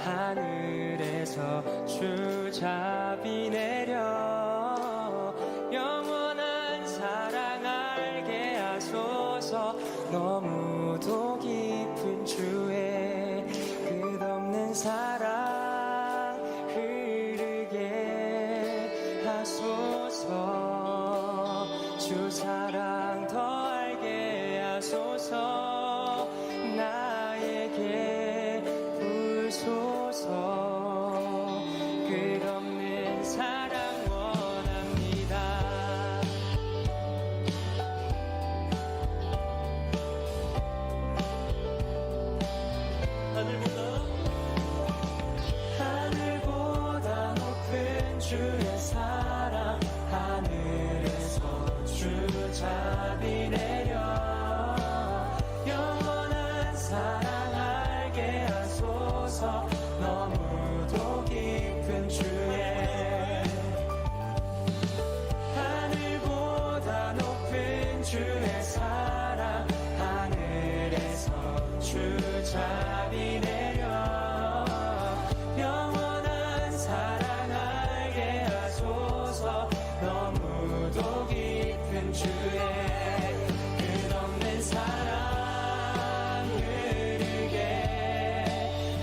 하늘에서 주자비 내려 영원한 사랑 알게 하소서. 너무도 깊은 주의 끝없는 사랑 흐르게 하소서. 주 사랑 더 알게 하소서. 나에게 부소서. 끝없는 사랑 원합니다. 하늘보다 높은 주의 사랑 하늘에서 주자비 내려 영원한 사랑 알게 하소서. 너무도 깊은 주의 하늘보다 높은 주의 사랑 하늘에서 주자비 내려 영원한 사랑 알게 하소서. 너무도 깊은 주의 끝없는 사랑 흐르게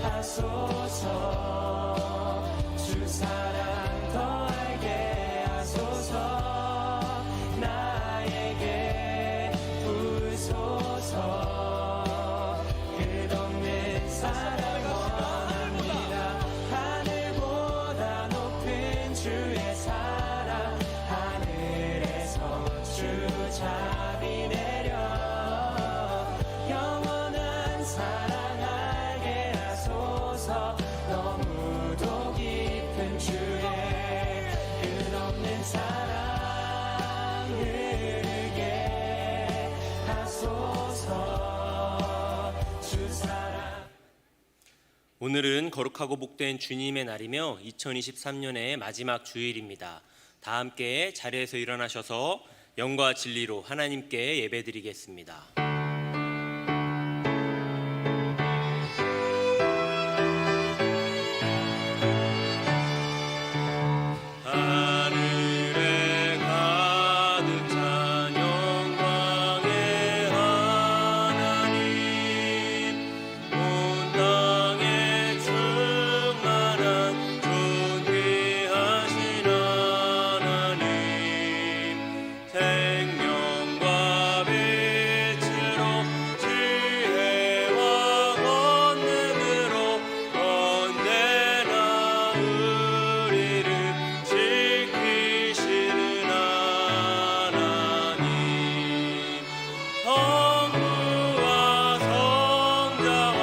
하소서. 주 사랑 더 알게 하소서. 나에게 부소서. 끝없는 사랑 원합니다. 하늘보다 높은 주의 사랑 하늘에서 주자비 내려 영원한 사랑 알게 하소서. 너무도 깊은 주의 끝없는 사랑 흐르게 하소서. 주 사랑. 오늘은 거룩하고 복된 주님의 날이며 2023년의 마지막 주일입니다. 다 함께 자리에서 일어나셔서 영과 진리로 하나님께 예배드리겠습니다. 하늘에 가득 찬 영광의 하나님, 온 땅에 충만한 존귀하신 하나님, 생명과 빛으로 지혜와 권능으로 언제나 우리를 지키시는 하나님, 성부와 성자와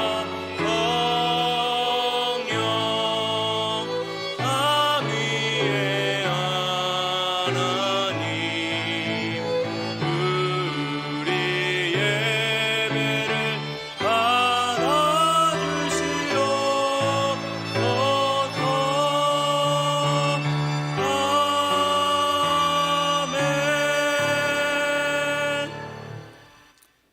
성령 삼위의 하나님, 우리 예배를 받아주시옵소서. 아멘.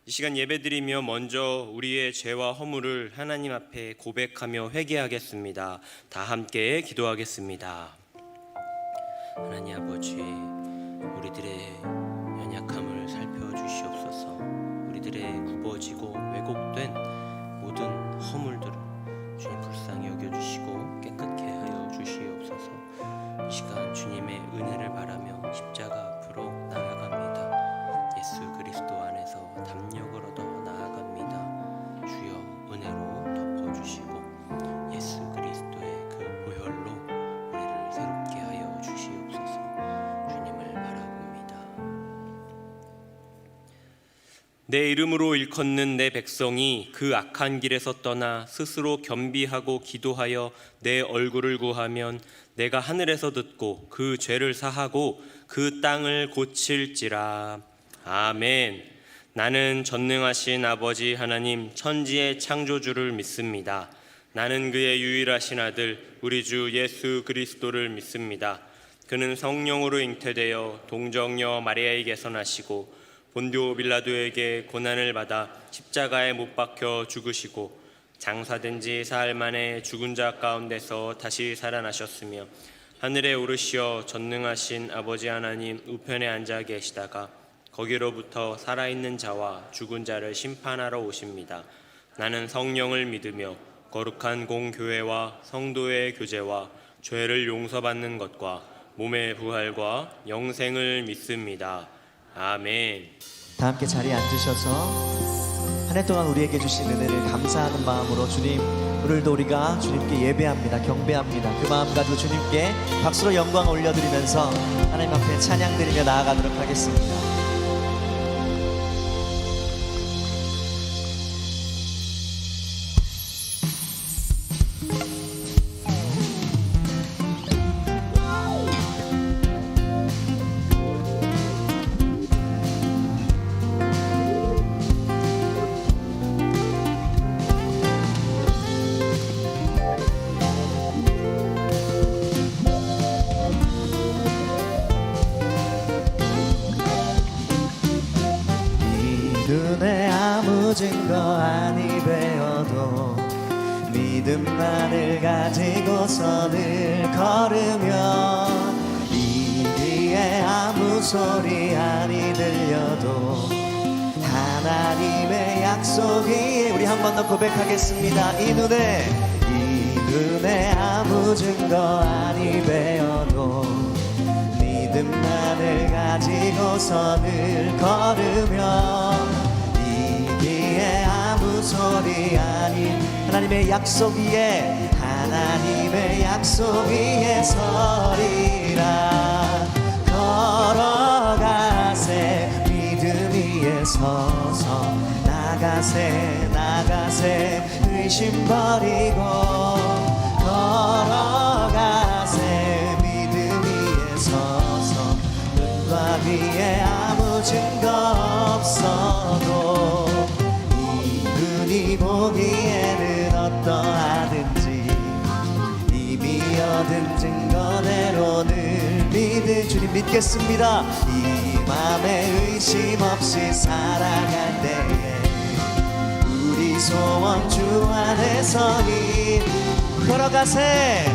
이 시간 예배드리며 먼저 우리의 죄와 허물을 하나님 앞에 고백하며 회개하겠습니다. 다 함께 기도하겠습니다. 하나님 아버지, 우리들의 연약함을 살펴주시옵소서. 우리들의 굽어지고 왜곡된 모든 허물들을 주님 불쌍히 여겨주시고 깨끗게 하여 주시옵소서. 이 시간 주님의 은혜를 바라며 십자가 앞으로 나아갑니다. 예수 그리스도 안에서 담력을 얻어 나아갑니다. 주여 은혜로 덮어주시고 예수 그리스도의 그 보혈로 우리를 새롭게 하여 주시옵소서. 주님을 바라봅니다. 내 이름으로 일컫는 내 백성이 그 악한 길에서 떠나 스스로 겸비하고 기도하여 내 얼굴을 구하면 내가 하늘에서 듣고 그 죄를 사하고 그 땅을 고칠지라. 아멘. 나는 전능하신 아버지 하나님 천지의 창조주를 믿습니다. 나는 그의 유일하신 아들 우리 주 예수 그리스도를 믿습니다. 그는 성령으로 잉태되어 동정녀 마리아에게서 나시고 본디오 빌라도에게 고난을 받아 십자가에 못 박혀 죽으시고 장사된 지 사흘 만에 죽은 자 가운데서 다시 살아나셨으며 하늘에 오르시어 전능하신 아버지 하나님 우편에 앉아 계시다가 거기로부터 살아있는 자와 죽은 자를 심판하러 오십니다. 나는 성령을 믿으며 거룩한 공교회와 성도의 교제와 죄를 용서받는 것과 몸의 부활과 영생을 믿습니다. 아멘. 다 함께 자리에 앉으셔서 한 해 동안 우리에게 주신 은혜를 감사하는 마음으로 주님, 오늘도 우리가 주님께 예배합니다. 경배합니다. 그 마음 가지고 주님께 박수로 영광 올려드리면서 하나님 앞에 찬양 드리며 나아가도록 하겠습니다. 눈에 아무 증거 아니 되어도 믿음만을 가지고서 늘 걸으면 이 귀에 아무 소리 아니 들려도 하나님의 약속이 우리 한 번 더 고백하겠습니다. 이 눈에 아무 증거 아니 되어도 믿음만을 가지고서 늘 걸으면 이 귀에 아무 소리 아닌 하나님의 약속 위에 하나님의 약속 위에 서리라. 걸어가세 믿음 위에 서서 나가세 의심 버리고 걸어가세 믿음 위에 서서 눈과 귀에 아무 증거 없어도 이 눈이 보기에는 어떠하든지 이미 얻은 증거대로 늘 믿을 주님 믿겠습니다. 이 맘에 의심 없이 살아갈 때에 우리 소원 주 안에서니 걸어가세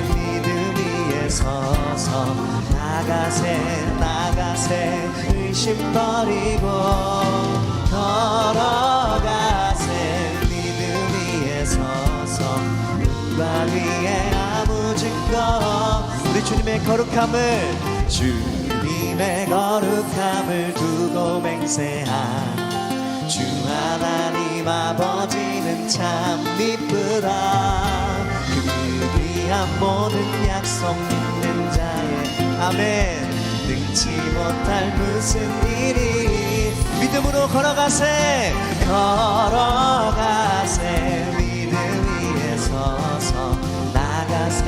믿음 위에 서서 나가세 의심 버리고 걸어가세 믿음 위에 서서 눈과 귀에 아무 증거 우리 주님의 거룩함을 두고 맹세한 주 하나님 아버지는 참 이쁘다. 그 귀한 모든 약속 믿는 자의 아멘 능치 못할 무슨 일이 믿음으로 걸어가세 믿음 위에 서서 나가세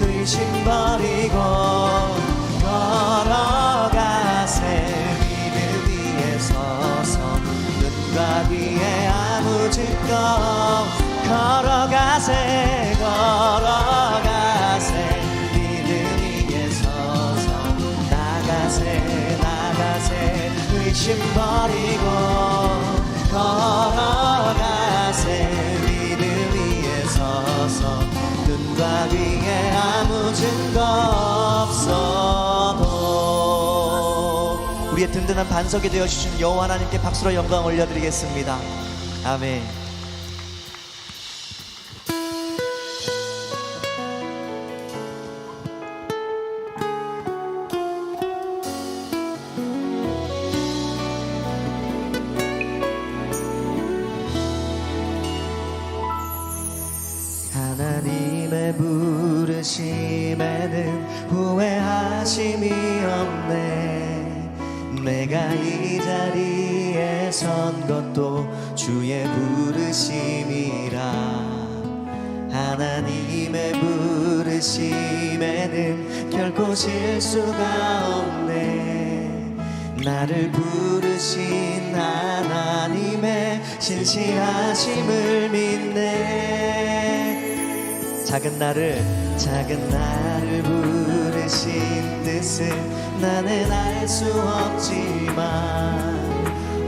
의심 버리고 걸어가세 믿음 위에 서서 눈과 귀에 아무 증거 걸어가세 믿음 위에 서서 나가세 의심 버리고 걸어가세 믿음 위에 서서 눈과 귀에 아무 증거 없어도 우리의 든든한 반석이 되어주신 여호와 하나님께 박수로 영광 올려드리겠습니다. 아멘. 하나님의 부르심에는 후회하심이 없네. 내가 이 자리에 선 것도 주의 부르심이라. 하나님의 부르심에는 결코 실수가 없네. 나를 부르신 하나님의 신실하심을 믿네. 작은 나를 부르신 뜻은 나는 알 수 없지만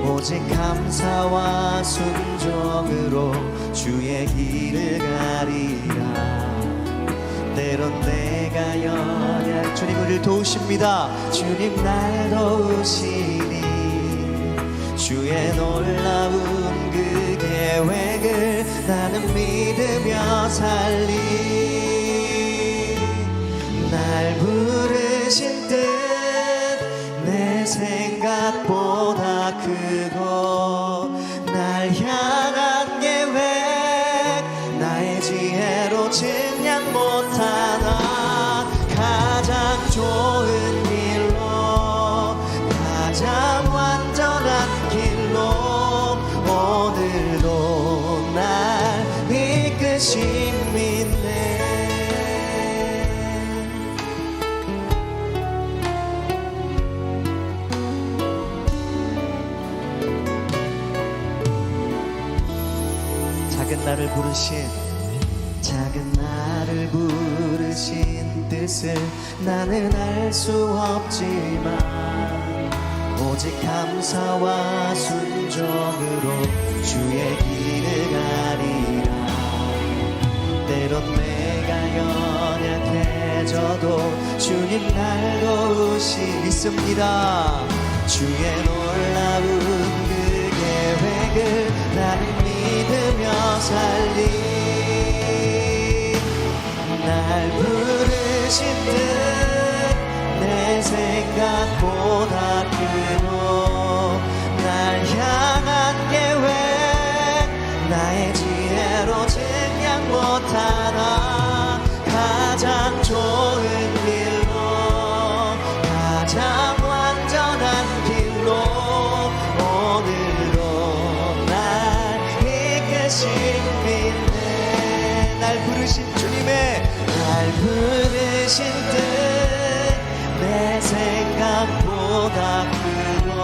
오직 감사와 순종으로 주의 길을 가리라. 때론 내가 연약 주님 우리를 도우십니다. 주님 날 도우시니 주의 놀라운 그 계획을 나는 믿으며 살리. 날 부르신 뜻 내 생각보다 크고 날 향한 계획 나의 지혜로 증량 못하나. 가장 좋은 길로 가장 완전한 길로 오늘도 날 이끄심 믿네. 작은 나를 부르신 뜻을 나는 알 수 없지만 오직 감사와 순종으로 주의 길을 가리라. 때론 내가 연약해져도 주님 날 도우시 믿습니다. 주의 놀라운 그 계획을 나는 믿으며 살리. 날 부르신 뜻 내 생각보다 크고 날 향한 계획 나의 지혜로 증량 못하나. 가장 좋은 길로 가장 완전한 길로 오늘도 날 이끄신 믿네. 날 부르신 주님의 날 부르신 뜻 내 생각보다 크고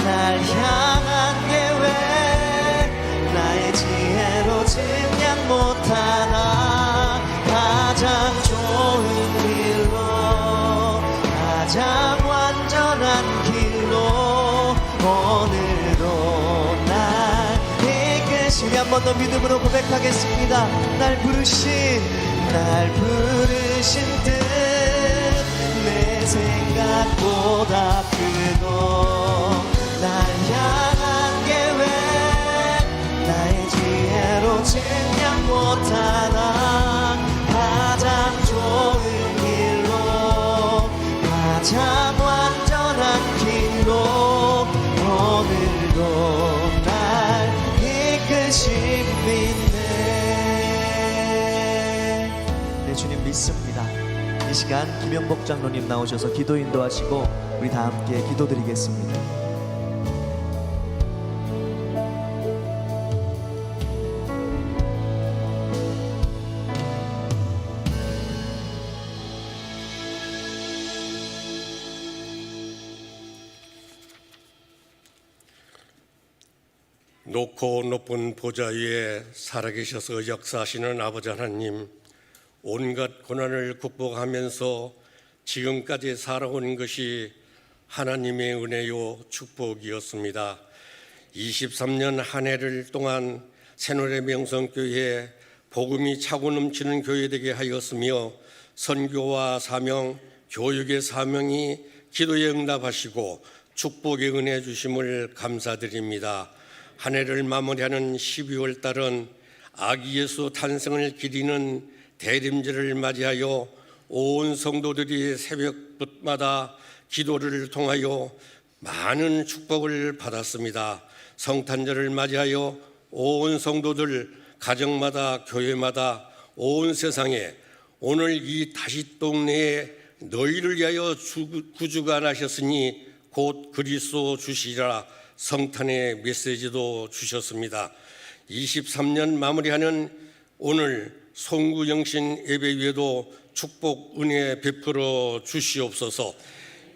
날 향한 계획 나의 지혜로 증량 못하나. 가장 좋은 길로 가장 완전한 길로 오늘도 날 이끄시니. 한 번 더 믿음으로 고백하겠습니다. 날 부르신 뜻 내 생각보다 크고 날 향한 계획 나의 지혜로 증량 못하나. 가장 좋은 길로 가장 완전한 길로 오늘도 날 이끄심 믿네. 네, 주님 믿습니다. 이 시간 김영복 장로님 나오셔서 기도 인도하시고 우리 다 함께 기도드리겠습니다. 높고 높은 보좌 위에 살아계셔서 역사하시는 아버지 하나님, 온갖 고난을 극복하면서 지금까지 살아온 것이 하나님의 은혜요 축복이었습니다. 23년 한 해를 동안 새노래 명성교회 복음이 차고 넘치는 교회 되게 하였으며 선교와 사명, 교육의 사명이 기도에 응답하시고 축복의 은혜 주심을 감사드립니다. 한 해를 마무리하는 12월 달은 아기 예수 탄생을 기리는 대림절을 맞이하여 온 성도들이 새벽마다 기도를 통하여 많은 축복을 받았습니다. 성탄절을 맞이하여 온 성도들 가정마다 교회마다 온 세상에 오늘 이 다시 동네에 너희를 위하여 구주가 나셨으니 곧 그리스도 주시리라 성탄의 메시지도 주셨습니다. 23년 마무리하는 오늘 송구영신 예배 위에도 축복 은혜 베풀어 주시옵소서.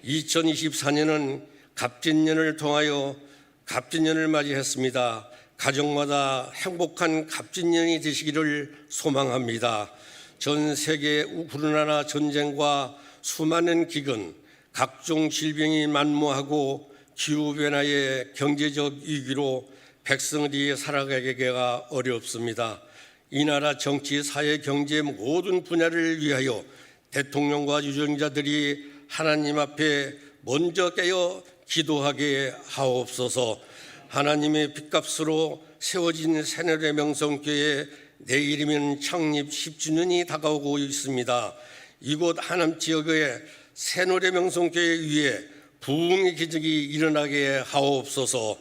2024년은 갑진년을 통하여 갑진년을 맞이했습니다. 가정마다 행복한 갑진년이 되시기를 소망합니다. 전 세계 우크라이나 전쟁과 수많은 기근, 각종 질병이 만무하고 기후변화의 경제적 위기로 백성들이 살아가기가 어렵습니다. 이 나라 정치, 사회, 경제 모든 분야를 위하여 대통령과 유정자들이 하나님 앞에 먼저 깨어 기도하게 하옵소서. 하나님의 빚값으로 세워진 새누리 명성교회 내일이면 창립 10주년이 다가오고 있습니다. 이곳 하남 지역의 새누리 명성교회 위에 부흥의 기적이 일어나게 하옵소서.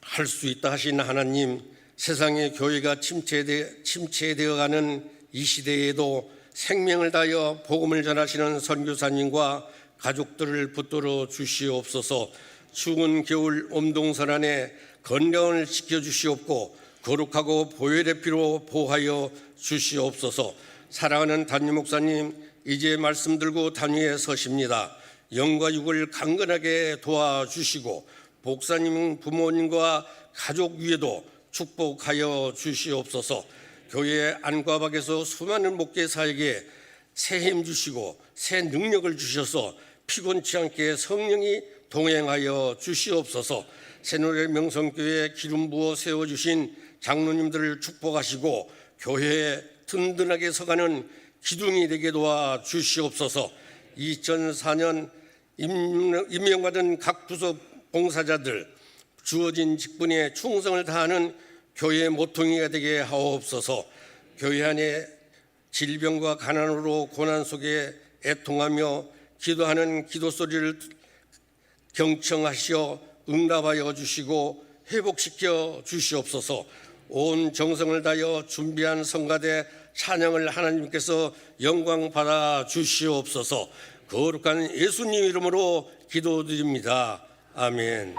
할 수 있다 하신 하나님, 세상의 교회가 침체되어가는 이 시대에도 생명을 다하여 복음을 전하시는 선교사님과 가족들을 붙들어 주시옵소서. 추운 겨울 엄동설 안에 건강을 지켜주시옵고 거룩하고 보혈의 피로 보호하여 주시옵소서. 사랑하는 담임 목사님, 이제 말씀 들고 단위에 서십니다. 영과 육을 강건하게 도와주시고 목사님 부모님과 가족 위에도 축복하여 주시옵소서. 교회 안과 밖에서 수많은 목회사에게 새 힘 주시고 새 능력을 주셔서 피곤치 않게 성령이 동행하여 주시옵소서. 새누리 명성교회 기름 부어 세워주신 장로님들을 축복하시고 교회에 든든하게 서가는 기둥이 되게 도와 주시옵소서. 2004년 임명받은 각 부서 봉사자들 주어진 직분에 충성을 다하는 교회의 모퉁이가 되게 하옵소서. 교회 안에 질병과 가난으로 고난 속에 애통하며 기도하는 기도소리를 경청하시어 응답하여 주시고 회복시켜 주시옵소서. 온 정성을 다하여 준비한 성가대 찬양을 하나님께서 영광 받아 주시옵소서. 거룩한 예수님 이름으로 기도드립니다. 아멘.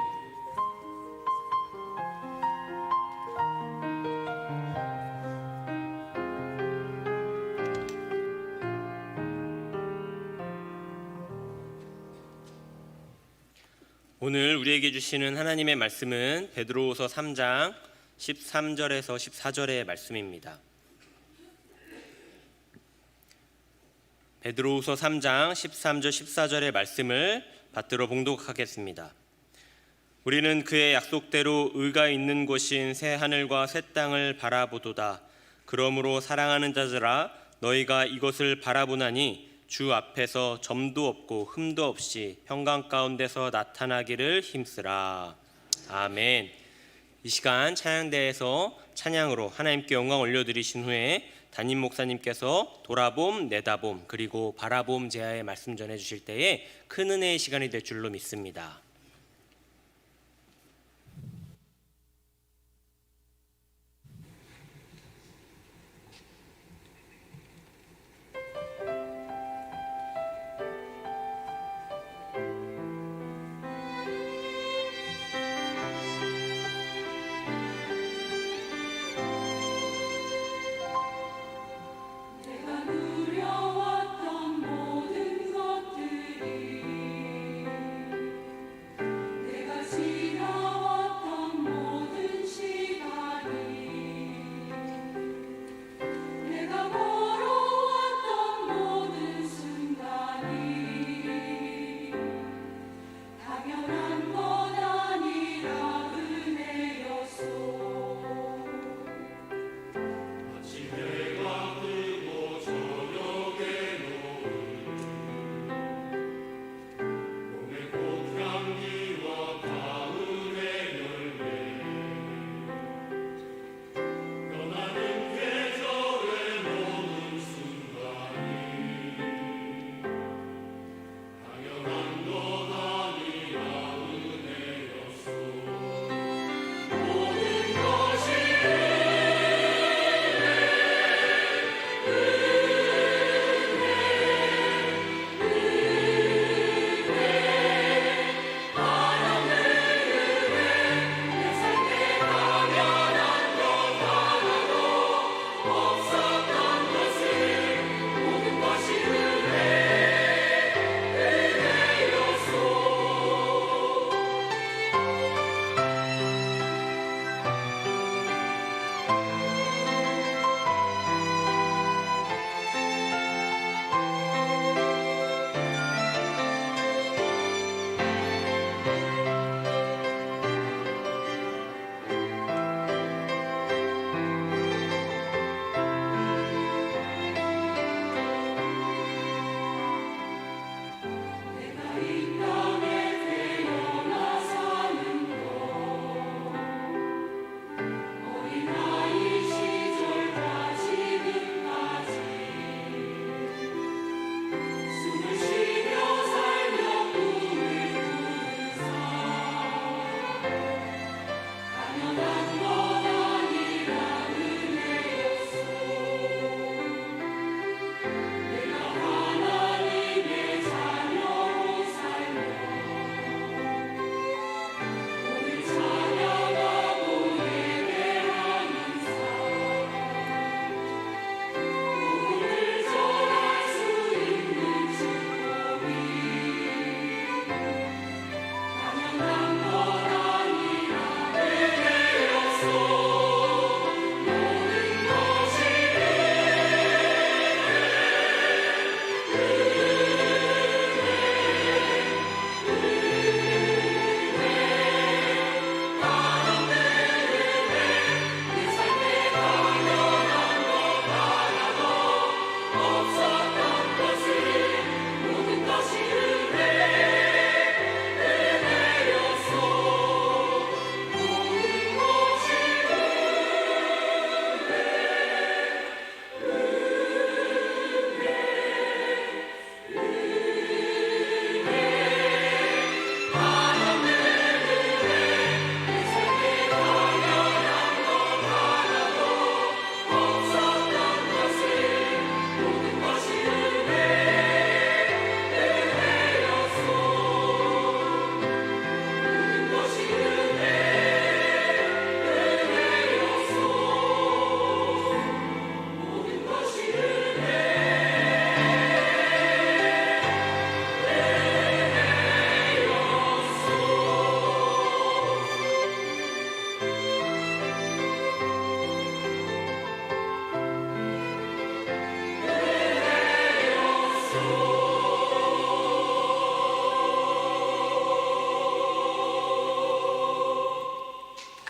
오늘 우리에게 주시는 하나님의 말씀은 베드로후서 3장 13절에서 14절의 말씀입니다. 베드로후서 3장 13절 14절의 말씀을 받들어 봉독하겠습니다. 우리는 그의 약속대로 의가 있는 곳인 새 하늘과 새 땅을 바라보도다. 그러므로 사랑하는 자들아, 너희가 이것을 바라보나니 주 앞에서 점도 없고 흠도 없이 평강 가운데서 나타나기를 힘쓰라. 아멘. 이 시간 찬양대에서 찬양으로 하나님께 영광 올려드리신 후에 담임 목사님께서 돌아봄, 내다봄, 그리고 바라봄 제하의 말씀 전해주실 때에 큰 은혜의 시간이 될 줄로 믿습니다.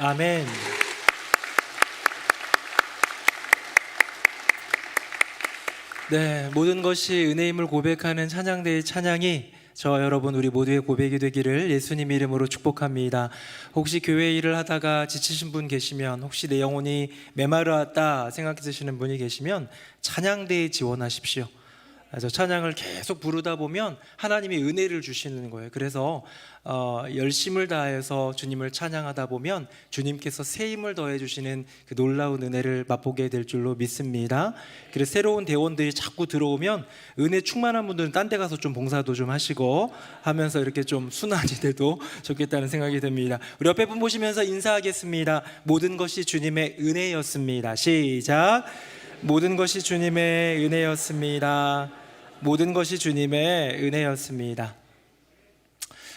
아멘. 네, 모든 것이 은혜임을 고백하는 찬양대의 찬양이 저와 여러분 우리 모두의 고백이 되기를 예수님 이름으로 축복합니다. 혹시 교회 일을 하다가 지치신 분 계시면, 혹시 내 영혼이 메마르었다 생각드시는 분이 계시면 찬양대에 지원하십시오. 그래서 찬양을 계속 부르다 보면 하나님이 은혜를 주시는 거예요. 그래서 열심을 다해서 주님을 찬양하다 보면 주님께서 새 힘을 더해 주시는 그 놀라운 은혜를 맛보게 될 줄로 믿습니다. 그래서 새로운 대원들이 자꾸 들어오면 은혜 충만한 분들은 딴 데 가서 좀 봉사도 좀 하시고 하면서 이렇게 좀 순환이 돼도 좋겠다는 생각이 듭니다. 우리 옆에 분 보시면서 인사하겠습니다. 모든 것이 주님의 은혜였습니다. 시작. 모든 것이 주님의 은혜였습니다. 모든 것이 주님의 은혜였습니다.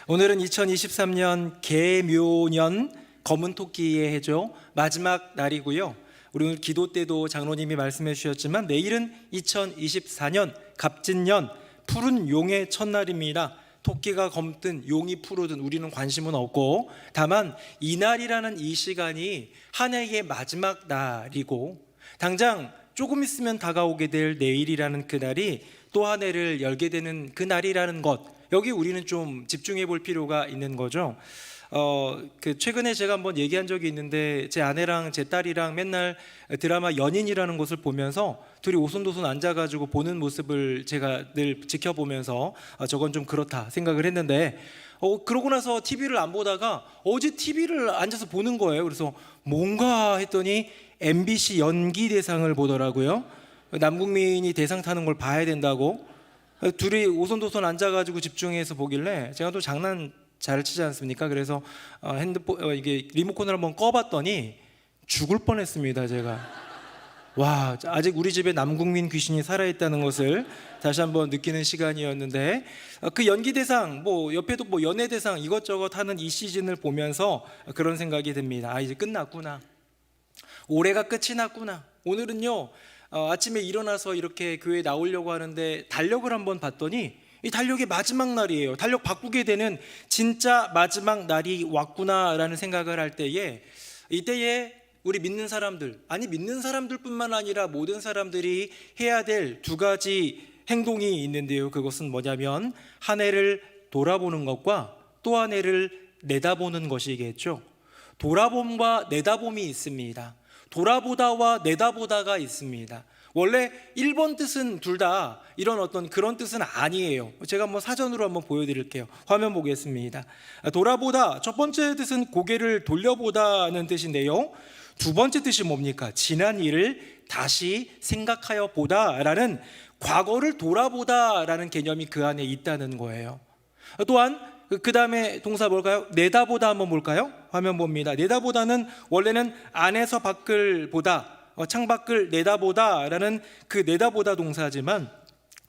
오늘은 2023년 개묘년 검은 토끼의 해죠. 마지막 날이고요. 우리 오늘 기도 때도 장로님이 말씀해 주셨지만 내일은 2024년 갑진년 푸른 용의 첫날입니다. 토끼가 검든 용이 푸르든 우리는 관심은 없고, 다만 이날이라는 이 시간이 한 해의 마지막 날이고 당장 조금 있으면 다가오게 될 내일이라는 그날이 또 한 해를 열게 되는 그 날이라는 것, 여기 우리는 좀 집중해 볼 필요가 있는 거죠. 최근에 제가 한번 얘기한 적이 있는데 제 아내랑 제 딸이랑 맨날 드라마 연인이라는 것을 보면서 둘이 오손도손 앉아가지고 보는 모습을 제가 늘 지켜보면서 저건 좀 그렇다 생각을 했는데 그러고 나서 TV를 안 보다가 어제 TV를 앉아서 보는 거예요. 그래서 뭔가 했더니 MBC 연기대상을 보더라고요. 남국민이 대상 타는 걸 봐야 된다고 둘이 오손도손 앉아가지고 집중해서 보길래 제가 또 장난 잘 치지 않습니까? 그래서 이게 리모컨을 한번 꺼봤더니 죽을 뻔했습니다. 제가 와, 아직 우리 집에 남국민 귀신이 살아있다는 것을 다시 한번 느끼는 시간이었는데 그 연기대상 옆에도 연예대상 이것저것 하는 이 시즌을 보면서 그런 생각이 듭니다. 이제 끝났구나. 올해가 끝이 났구나. 오늘은요 아침에 일어나서 이렇게 교회에 나오려고 하는데 달력을 한번 봤더니 이 달력의 마지막 날이에요. 달력 바꾸게 되는 진짜 마지막 날이 왔구나라는 생각을 할 때에 이때에 우리 믿는 사람들, 아니 믿는 사람들뿐만 아니라 모든 사람들이 해야 될 두 가지 행동이 있는데요. 그것은 뭐냐면 한 해를 돌아보는 것과 또 한 해를 내다보는 것이겠죠. 돌아봄과 내다봄이 있습니다. 돌아보다와 내다보다가 있습니다. 원래 1번 뜻은 둘 다 이런 어떤 그런 뜻은 아니에요. 제가 한번 사전으로 한번 보여드릴게요. 화면 보겠습니다. 돌아보다 첫 번째 뜻은 고개를 돌려보다는 뜻인데요. 두 번째 뜻이 뭡니까? 지난 일을 다시 생각하여 보다라는 과거를 돌아보다라는 개념이 그 안에 있다는 거예요. 또한 그 다음에 동사 뭘까요? 내다보다 한번 볼까요? 화면 봅니다. 내다보다는 원래는 안에서 밖을 보다, 창밖을 내다보다라는 그 내다보다 동사지만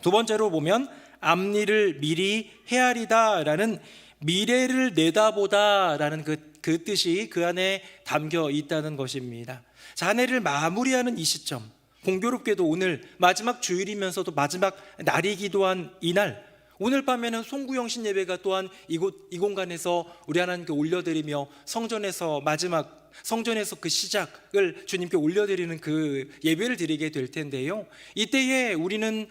두 번째로 보면 앞일을 미리 헤아리다라는 미래를 내다보다라는 그 뜻이 그 안에 담겨 있다는 것입니다. 자, 한 해를 마무리하는 이 시점, 공교롭게도 오늘 마지막 주일이면서도 마지막 날이기도 한 이날, 오늘 밤에는 송구영신 예배가 또한 이 공간에서 우리 하나님께 올려드리며 성전에서 그 시작을 주님께 올려드리는 그 예배를 드리게 될 텐데요. 이때에 우리는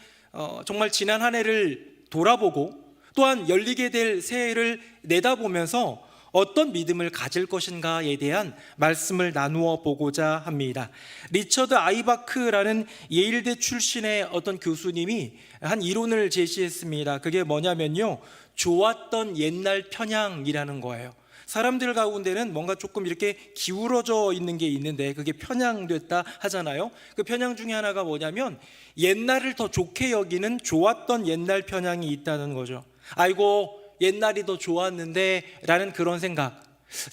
정말 지난 한 해를 돌아보고 또한 열리게 될 새해를 내다보면서 어떤 믿음을 가질 것인가에 대한 말씀을 나누어 보고자 합니다. 리처드 아이바크라는 예일대 출신의 어떤 교수님이 한 이론을 제시했습니다. 그게 뭐냐면요, 좋았던 옛날 편향이라는 거예요. 사람들 가운데는 뭔가 조금 이렇게 기울어져 있는 게 있는데 그게 편향됐다 하잖아요. 그 편향 중에 하나가 뭐냐면 옛날을 더 좋게 여기는 좋았던 옛날 편향이 있다는 거죠. 아이고 옛날이 더 좋았는데 라는 그런 생각.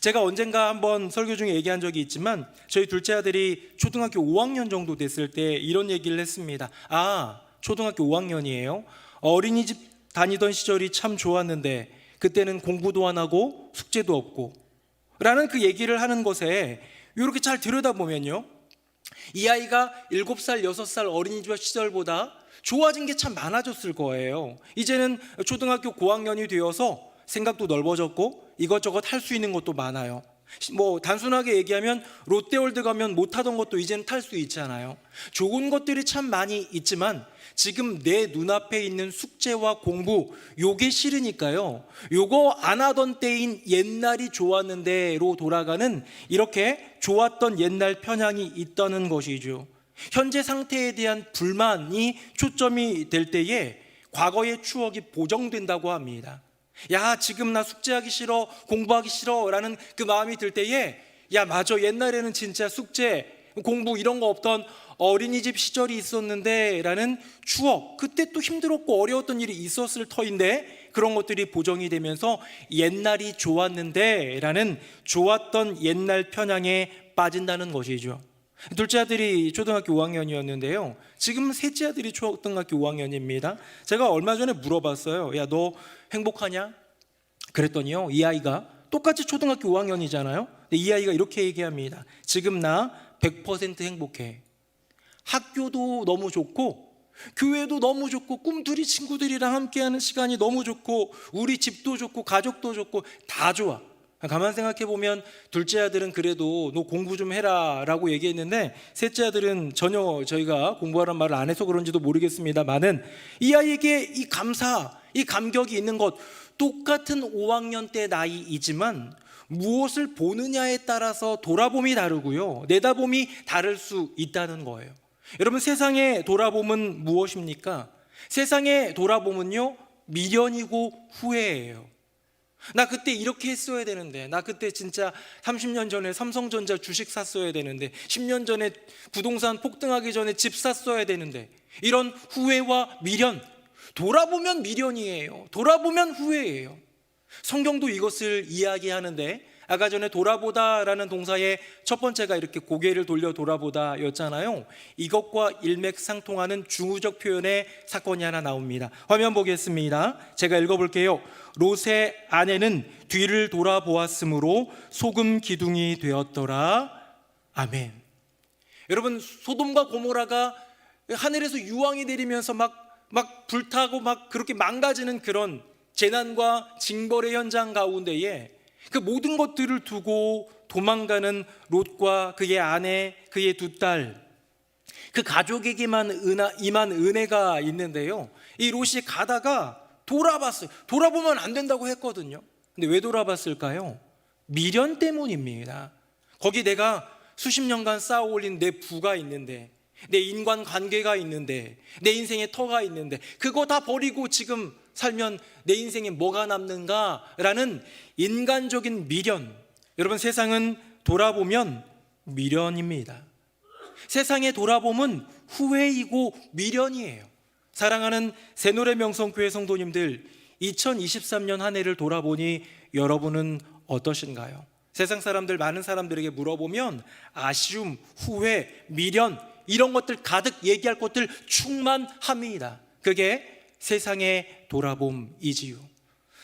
제가 언젠가 한번 설교 중에 얘기한 적이 있지만 저희 둘째 아들이 초등학교 5학년 정도 됐을 때 이런 얘기를 했습니다. 초등학교 5학년이에요. 어린이집 다니던 시절이 참 좋았는데 그때는 공부도 안 하고 숙제도 없고 라는 그 얘기를 하는 것에 이렇게 잘 들여다보면요, 이 아이가 7살, 6살 어린이집 시절보다 좋아진 게 참 많아졌을 거예요. 이제는 초등학교 고학년이 되어서 생각도 넓어졌고 이것저것 할 수 있는 것도 많아요. 뭐 단순하게 얘기하면 롯데월드 가면 못 타던 것도 이제는 탈 수 있잖아요. 좋은 것들이 참 많이 있지만 지금 내 눈앞에 있는 숙제와 공부, 요게 싫으니까요, 요거 안 하던 때인 옛날이 좋았는데로 돌아가는, 이렇게 좋았던 옛날 편향이 있다는 것이죠. 현재 상태에 대한 불만이 초점이 될 때에 과거의 추억이 보정된다고 합니다. 야, 지금 나 숙제하기 싫어, 공부하기 싫어 라는 그 마음이 들 때에, 야, 맞아, 옛날에는 진짜 숙제, 공부 이런 거 없던 어린이집 시절이 있었는데 라는 추억, 그때 또 힘들었고 어려웠던 일이 있었을 터인데 그런 것들이 보정이 되면서 옛날이 좋았는데 라는 좋았던 옛날 편향에 빠진다는 것이죠. 둘째 아들이 초등학교 5학년이었는데요. 지금 셋째 아들이 초등학교 5학년입니다. 제가 얼마 전에 물어봤어요. 야, 너 행복하냐? 그랬더니요, 이 아이가 똑같이 초등학교 5학년이잖아요. 근데 이 아이가 이렇게 얘기합니다. 지금 나 100% 행복해. 학교도 너무 좋고 교회도 너무 좋고 꿈들이 친구들이랑 함께하는 시간이 너무 좋고 우리 집도 좋고 가족도 좋고 다 좋아. 가만 생각해 보면 둘째 아들은 그래도 너 공부 좀 해라 라고 얘기했는데 셋째 아들은 전혀 저희가 공부하라는 말을 안 해서 그런지도 모르겠습니다만은 이 아이에게 이 감사, 이 감격이 있는 것, 똑같은 5학년 때 나이이지만 무엇을 보느냐에 따라서 돌아봄이 다르고요, 내다봄이 다를 수 있다는 거예요. 여러분, 세상의 돌아봄은 무엇입니까? 세상의 돌아봄은요, 미련이고 후회예요. 나 그때 이렇게 했어야 되는데, 나 그때 진짜 30년 전에 삼성전자 주식 샀어야 되는데, 10년 전에 부동산 폭등하기 전에 집 샀어야 되는데, 이런 후회와 미련, 돌아보면 미련이에요. 돌아보면 후회예요. 성경도 이것을 이야기하는데, 아까 전에 돌아보다라는 동사의 첫 번째가 이렇게 고개를 돌려 돌아보다 였잖아요. 이것과 일맥상통하는 중의적 표현의 사건이 하나 나옵니다. 화면 보겠습니다. 제가 읽어볼게요. 롯의 아내는 뒤를 돌아보았으므로 소금 기둥이 되었더라. 아멘. 여러분, 소돔과 고모라가 하늘에서 유황이 내리면서 막 불타고 막 그렇게 망가지는 그런 재난과 징벌의 현장 가운데에 그 모든 것들을 두고 도망가는 롯과 그의 아내, 그의 두 딸, 그 가족에게만 임한 은혜가 있는데요, 이 롯이 가다가 돌아봤어요. 돌아보면 안 된다고 했거든요. 근데 왜 돌아봤을까요? 미련 때문입니다. 거기 내가 수십 년간 쌓아올린 내 부가 있는데, 내 인간관계가 있는데, 내 인생에 터가 있는데, 그거 다 버리고 지금 살면 내 인생에 뭐가 남는가라는 인간적인 미련. 여러분, 세상은 돌아보면 미련입니다. 세상의 돌아봄은 후회이고 미련이에요. 사랑하는 새노래 명성교회 성도님들, 2023년 한 해를 돌아보니 여러분은 어떠신가요? 세상 사람들, 많은 사람들에게 물어보면 아쉬움, 후회, 미련, 이런 것들 가득 얘기할 것들 충만합니다. 그게 세상의 돌아봄이지요.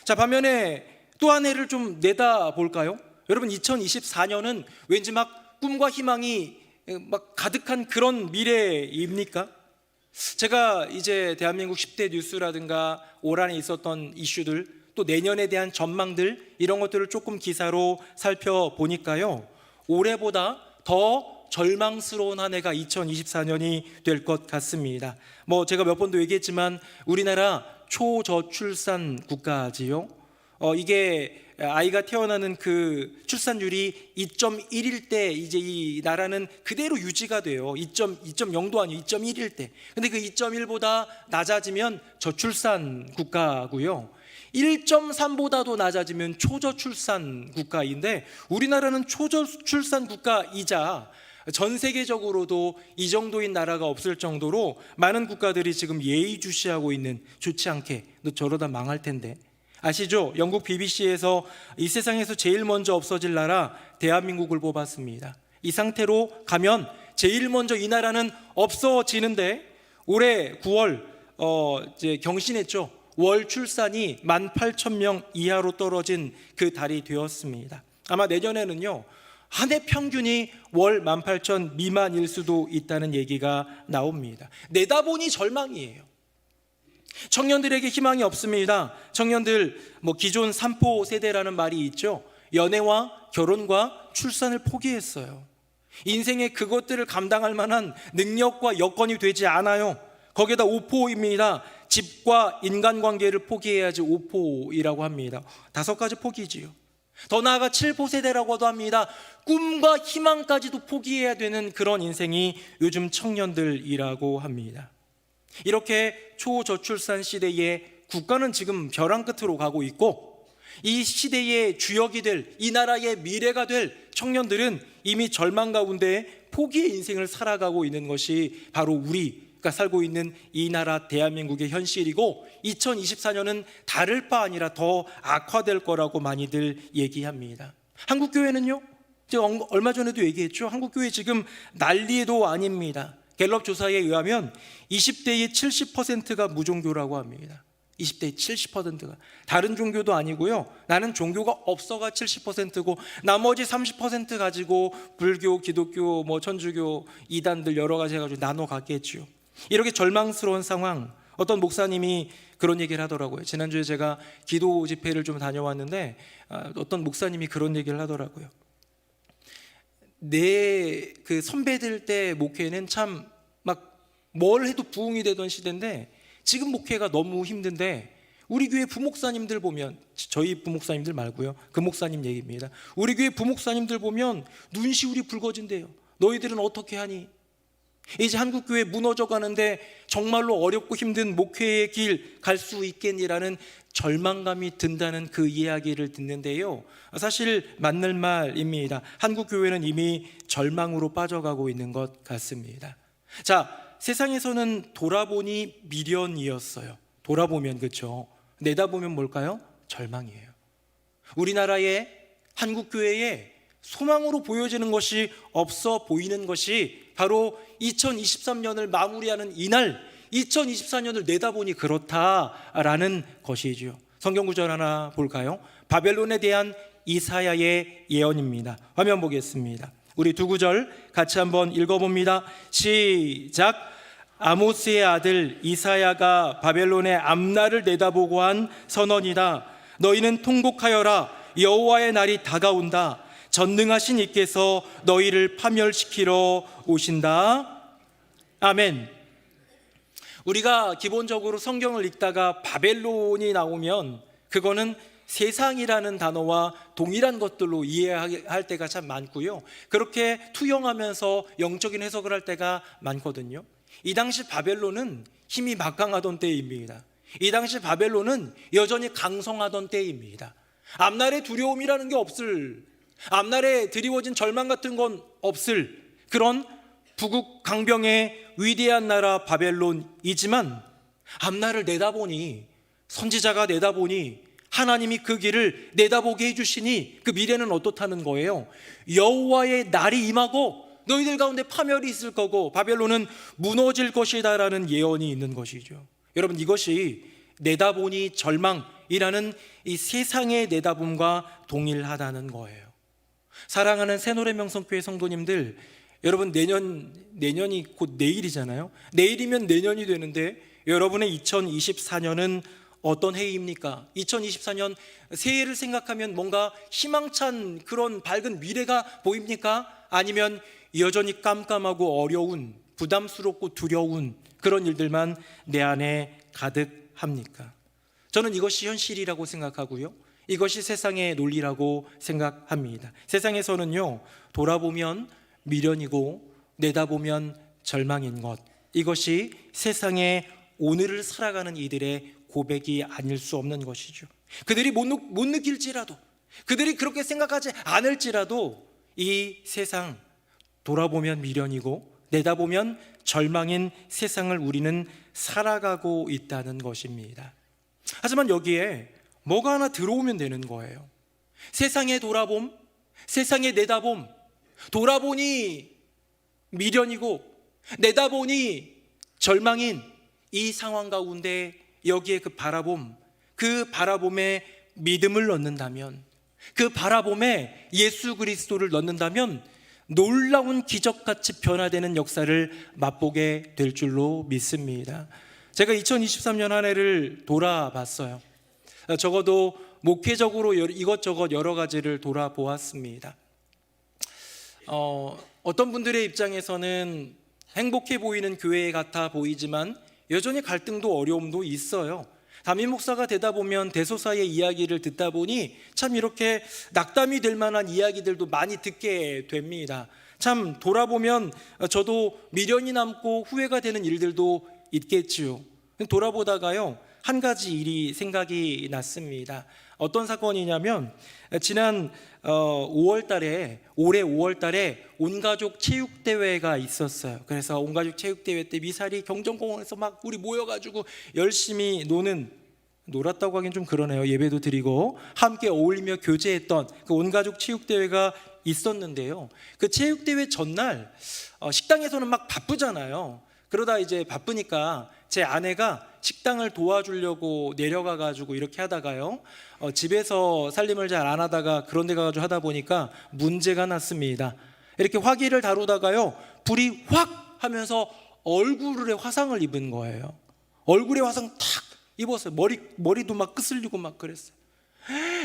자, 반면에 또 한 해를 좀 내다볼까요? 여러분, 2024년은 왠지 막 꿈과 희망이 막 가득한 그런 미래입니까? 제가 이제 대한민국 10대 뉴스라든가 올 한해 있었던 이슈들, 또 내년에 대한 전망들, 이런 것들을 조금 기사로 살펴보니까요, 올해보다 더 절망스러운 한 해가 2024년이 될 것 같습니다. 뭐 제가 몇 번도 얘기했지만 우리나라 초저출산 국가지요. 이게 아이가 태어나는 그 출산율이 2.1일 때 이제 이 나라는 그대로 유지가 돼요. 2.0도 아니고 2.1일 때. 근데 그 2.1보다 낮아지면 저출산 국가고요. 1.3보다도 낮아지면 초저출산 국가인데, 우리나라는 초저출산 국가이자 전 세계적으로도 이 정도인 나라가 없을 정도로 많은 국가들이 지금 예의주시하고 있는, 좋지 않게, 너 저러다 망할 텐데. 아시죠? 영국 BBC에서 이 세상에서 제일 먼저 없어질 나라 대한민국을 뽑았습니다. 이 상태로 가면 제일 먼저 이 나라는 없어지는데, 올해 9월 이제 경신했죠. 월 출산이 18,000명 이하로 떨어진 그 달이 되었습니다. 아마 내년에는요, 한 해 평균이 월 18,000 미만일 수도 있다는 얘기가 나옵니다. 내다보니 절망이에요. 청년들에게 희망이 없습니다. 청년들, 기존 3포 세대라는 말이 있죠. 연애와 결혼과 출산을 포기했어요. 인생의 그것들을 감당할 만한 능력과 여건이 되지 않아요. 거기에다 오포입니다. 집과 인간관계를 포기해야지 오포이라고 합니다. 5가지 포기지요. 더 나아가 7포세대라고도 합니다. 꿈과 희망까지도 포기해야 되는 그런 인생이 요즘 청년들이라고 합니다. 이렇게 초저출산 시대에 국가는 지금 벼랑 끝으로 가고 있고, 이 시대의 주역이 될, 이 나라의 미래가 될 청년들은 이미 절망 가운데 포기의 인생을 살아가고 있는 것이 바로 우리가 살고 있는 이 나라 대한민국의 현실이고, 2024년은 다를 바 아니라 더 악화될 거라고 많이들 얘기합니다. 한국교회는요, 제가 얼마 전에도 얘기했죠. 한국교회 지금 난리도 아닙니다. 갤럽 조사에 의하면 20대의 70%가 무종교라고 합니다. 20대의 70%가. 다른 종교도 아니고요, 나는 종교가 없어가 70%고 나머지 30% 가지고 불교, 기독교, 천주교, 이단들 여러 가지 해가지고 나눠 갖겠죠. 이렇게 절망스러운 상황, 어떤 목사님이 그런 얘기를 하더라고요. 지난주에 제가 기도 집회를 좀 다녀왔는데 어떤 목사님이 그런 얘기를 하더라고요. 내 그 선배들 때 목회는 참 막 뭘 해도 부흥이 되던 시대인데 지금 목회가 너무 힘든데, 우리 교회 부목사님들 보면, 저희 부목사님들 말고요, 그 목사님 얘기입니다. 우리 교회 부목사님들 보면 눈시울이 붉어진대요. 너희들은 어떻게 하니? 이제 한국교회 무너져 가는데 정말로 어렵고 힘든 목회의 길 갈 수 있겠니라는 절망감이 든다는 그 이야기를 듣는데요, 사실 맞는 말입니다. 한국교회는 이미 절망으로 빠져가고 있는 것 같습니다. 자, 세상에서는 돌아보니 미련이었어요. 돌아보면, 그렇죠? 내다보면 뭘까요? 절망이에요. 우리나라의 한국교회에 소망으로 보여지는 것이 없어 보이는 것이 바로 2023년을 마무리하는 이날, 2024년을 내다보니 그렇다라는 것이죠. 성경 구절 하나 볼까요? 바벨론에 대한 이사야의 예언입니다. 화면 보겠습니다. 우리 2구절 같이 한번 읽어봅니다. 시작. 아모스의 아들 이사야가 바벨론의 앞날을 내다보고 한 선언이다. 너희는 통곡하여라. 여호와의 날이 다가온다. 전능하신 이께서 너희를 파멸시키러 오신다. 아멘. 우리가 기본적으로 성경을 읽다가 바벨론이 나오면 그거는 세상이라는 단어와 동일한 것들로 이해할 때가 참 많고요, 그렇게 투영하면서 영적인 해석을 할 때가 많거든요. 이 당시 바벨론은 힘이 막강하던 때입니다. 이 당시 바벨론은 여전히 강성하던 때입니다. 앞날에 두려움이라는 게 없을, 앞날에 드리워진 절망 같은 건 없을 그런 부국 강병의 위대한 나라 바벨론이지만, 앞날을 내다보니, 선지자가 내다보니 하나님이 그 길을 내다보게 해주시니 그 미래는 어떻다는 거예요? 여호와의 날이 임하고 너희들 가운데 파멸이 있을 거고 바벨론은 무너질 것이다 라는 예언이 있는 것이죠. 여러분, 이것이 내다보니 절망이라는 이 세상의 내다봄과 동일하다는 거예요. 사랑하는 새노래명성교회 성도님들, 여러분, 내년이 곧 내일이잖아요. 내일이면 내년이 되는데 여러분의 2024년은 어떤 해입니까? 2024년 새해를 생각하면 뭔가 희망찬 그런 밝은 미래가 보입니까? 아니면 여전히 깜깜하고 어려운, 부담스럽고 두려운 그런 일들만 내 안에 가득합니까? 저는 이것이 현실이라고 생각하고요, 이것이 세상의 논리라고 생각합니다. 세상에서는요, 돌아보면 미련이고 내다보면 절망인 것, 이것이 세상의 오늘을 살아가는 이들의 고백이 아닐 수 없는 것이죠. 그들이 못 느낄지라도, 그들이 그렇게 생각하지 않을지라도 이 세상, 돌아보면 미련이고 내다보면 절망인 세상을 우리는 살아가고 있다는 것입니다. 하지만 여기에 뭐가 하나 들어오면 되는 거예요. 세상의 돌아봄, 세상의 내다봄, 돌아보니 미련이고 내다보니 절망인 이 상황 가운데 여기에 그 바라봄, 그 바라봄에 믿음을 넣는다면, 그 바라봄에 예수 그리스도를 넣는다면 놀라운 기적같이 변화되는 역사를 맛보게 될 줄로 믿습니다. 제가 2023년 한 해를 돌아봤어요. 적어도 목회적으로 이것저것 여러 가지를 돌아보았습니다. 어떤 분들의 입장에서는 행복해 보이는 교회 같아 보이지만 여전히 갈등도 어려움도 있어요. 담임 목사가 되다 보면 대소사의 이야기를 듣다 보니 참 이렇게 낙담이 될 만한 이야기들도 많이 듣게 됩니다. 참 돌아보면 저도 미련이 남고 후회가 되는 일들도 있겠지요. 돌아보다가요, 한 가지 일이 생각이 났습니다. 어떤 사건이냐면 지난 5월달에 올해 5월달에 온가족 체육대회가 있었어요. 그래서 온가족 체육대회 때 미사리 경정공원에서 막 우리 모여가지고 열심히 놀았다고 하긴 좀 그러네요. 예배도 드리고 함께 어울리며 교제했던 그 온가족 체육대회가 있었는데요. 그 체육대회 전날 식당에서는 막 바쁘잖아요. 그러다 이제 바쁘니까 제 아내가 식당을 도와주려고 내려가 가지고 이렇게 하다가요, 집에서 살림을 잘 안 하다가 그런 데 가가지고 하다 보니까 문제가 났습니다. 이렇게 화기를 다루다가요, 불이 확 하면서 얼굴에 화상을 입은 거예요. 얼굴에 화상 탁 입었어요. 머리도 막 끄슬리고 막 그랬어요.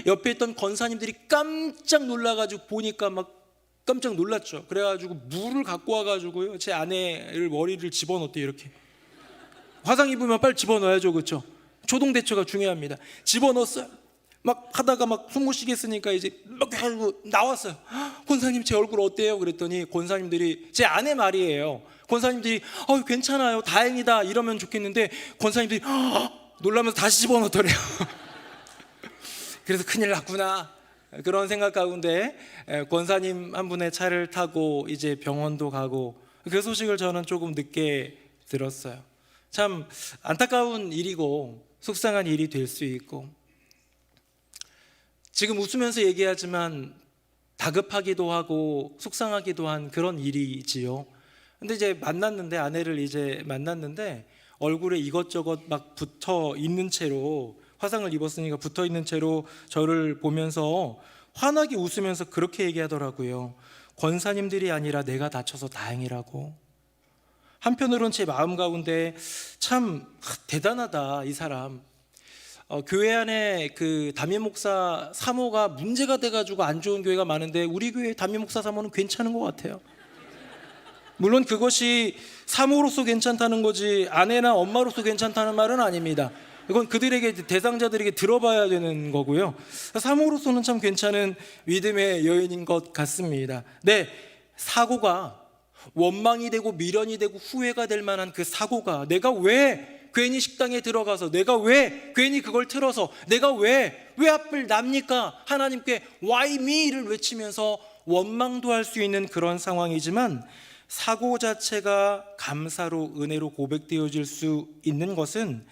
옆에 있던 권사님들이 깜짝 놀라가지고 보니까 막 깜짝 놀랐죠. 그래가지고 물을 갖고 와가지고요, 제 아내를 머리를 집어넣었대. 이렇게 화상 입으면 빨리 집어넣어야죠, 그렇죠? 초동 대처가 중요합니다. 집어넣었어요. 막 하다가 막 숨 못 쉬겠으니까 이제 막 하고 나왔어요. 권사님 제 얼굴 어때요? 그랬더니 권사님들이, 제 아내 말이에요, 권사님들이 괜찮아요, 다행이다 이러면 좋겠는데 권사님들이 놀라면서 다시 집어넣더래요. 그래서 큰일 났구나 그런 생각 가운데 권사님 한 분의 차를 타고 이제 병원도 가고, 그 소식을 저는 조금 늦게 들었어요. 참 안타까운 일이고 속상한 일이 될 수 있고, 지금 웃으면서 얘기하지만 다급하기도 하고 속상하기도 한 그런 일이지요. 근데 이제 아내를 이제 만났는데 얼굴에 이것저것 막 붙어 있는 채로, 화상을 입었으니까 붙어 있는 채로 저를 보면서 환하게 웃으면서 그렇게 얘기하더라고요. 권사님들이 아니라 내가 다쳐서 다행이라고. 한편으로는 제 마음 가운데 참 대단하다, 이 사람. 교회 안에 그 담임 목사 사모가 문제가 돼가지고 안 좋은 교회가 많은데 우리 교회 담임 목사 사모는 괜찮은 것 같아요. 물론 그것이 사모로서 괜찮다는 거지 아내나 엄마로서 괜찮다는 말은 아닙니다. 이건 그들에게, 대상자들에게 들어봐야 되는 거고요. 사모로서는 참 괜찮은 믿음의 여인인 것 같습니다. 네, 사고가 원망이 되고 미련이 되고 후회가 될 만한 그 사고가, 내가 왜 괜히 식당에 들어가서, 내가 왜 괜히 그걸 틀어서, 내가 왜 하필 납니까? 하나님께 Why me를 외치면서 원망도 할 수 있는 그런 상황이지만, 사고 자체가 감사로 은혜로 고백되어질 수 있는 것은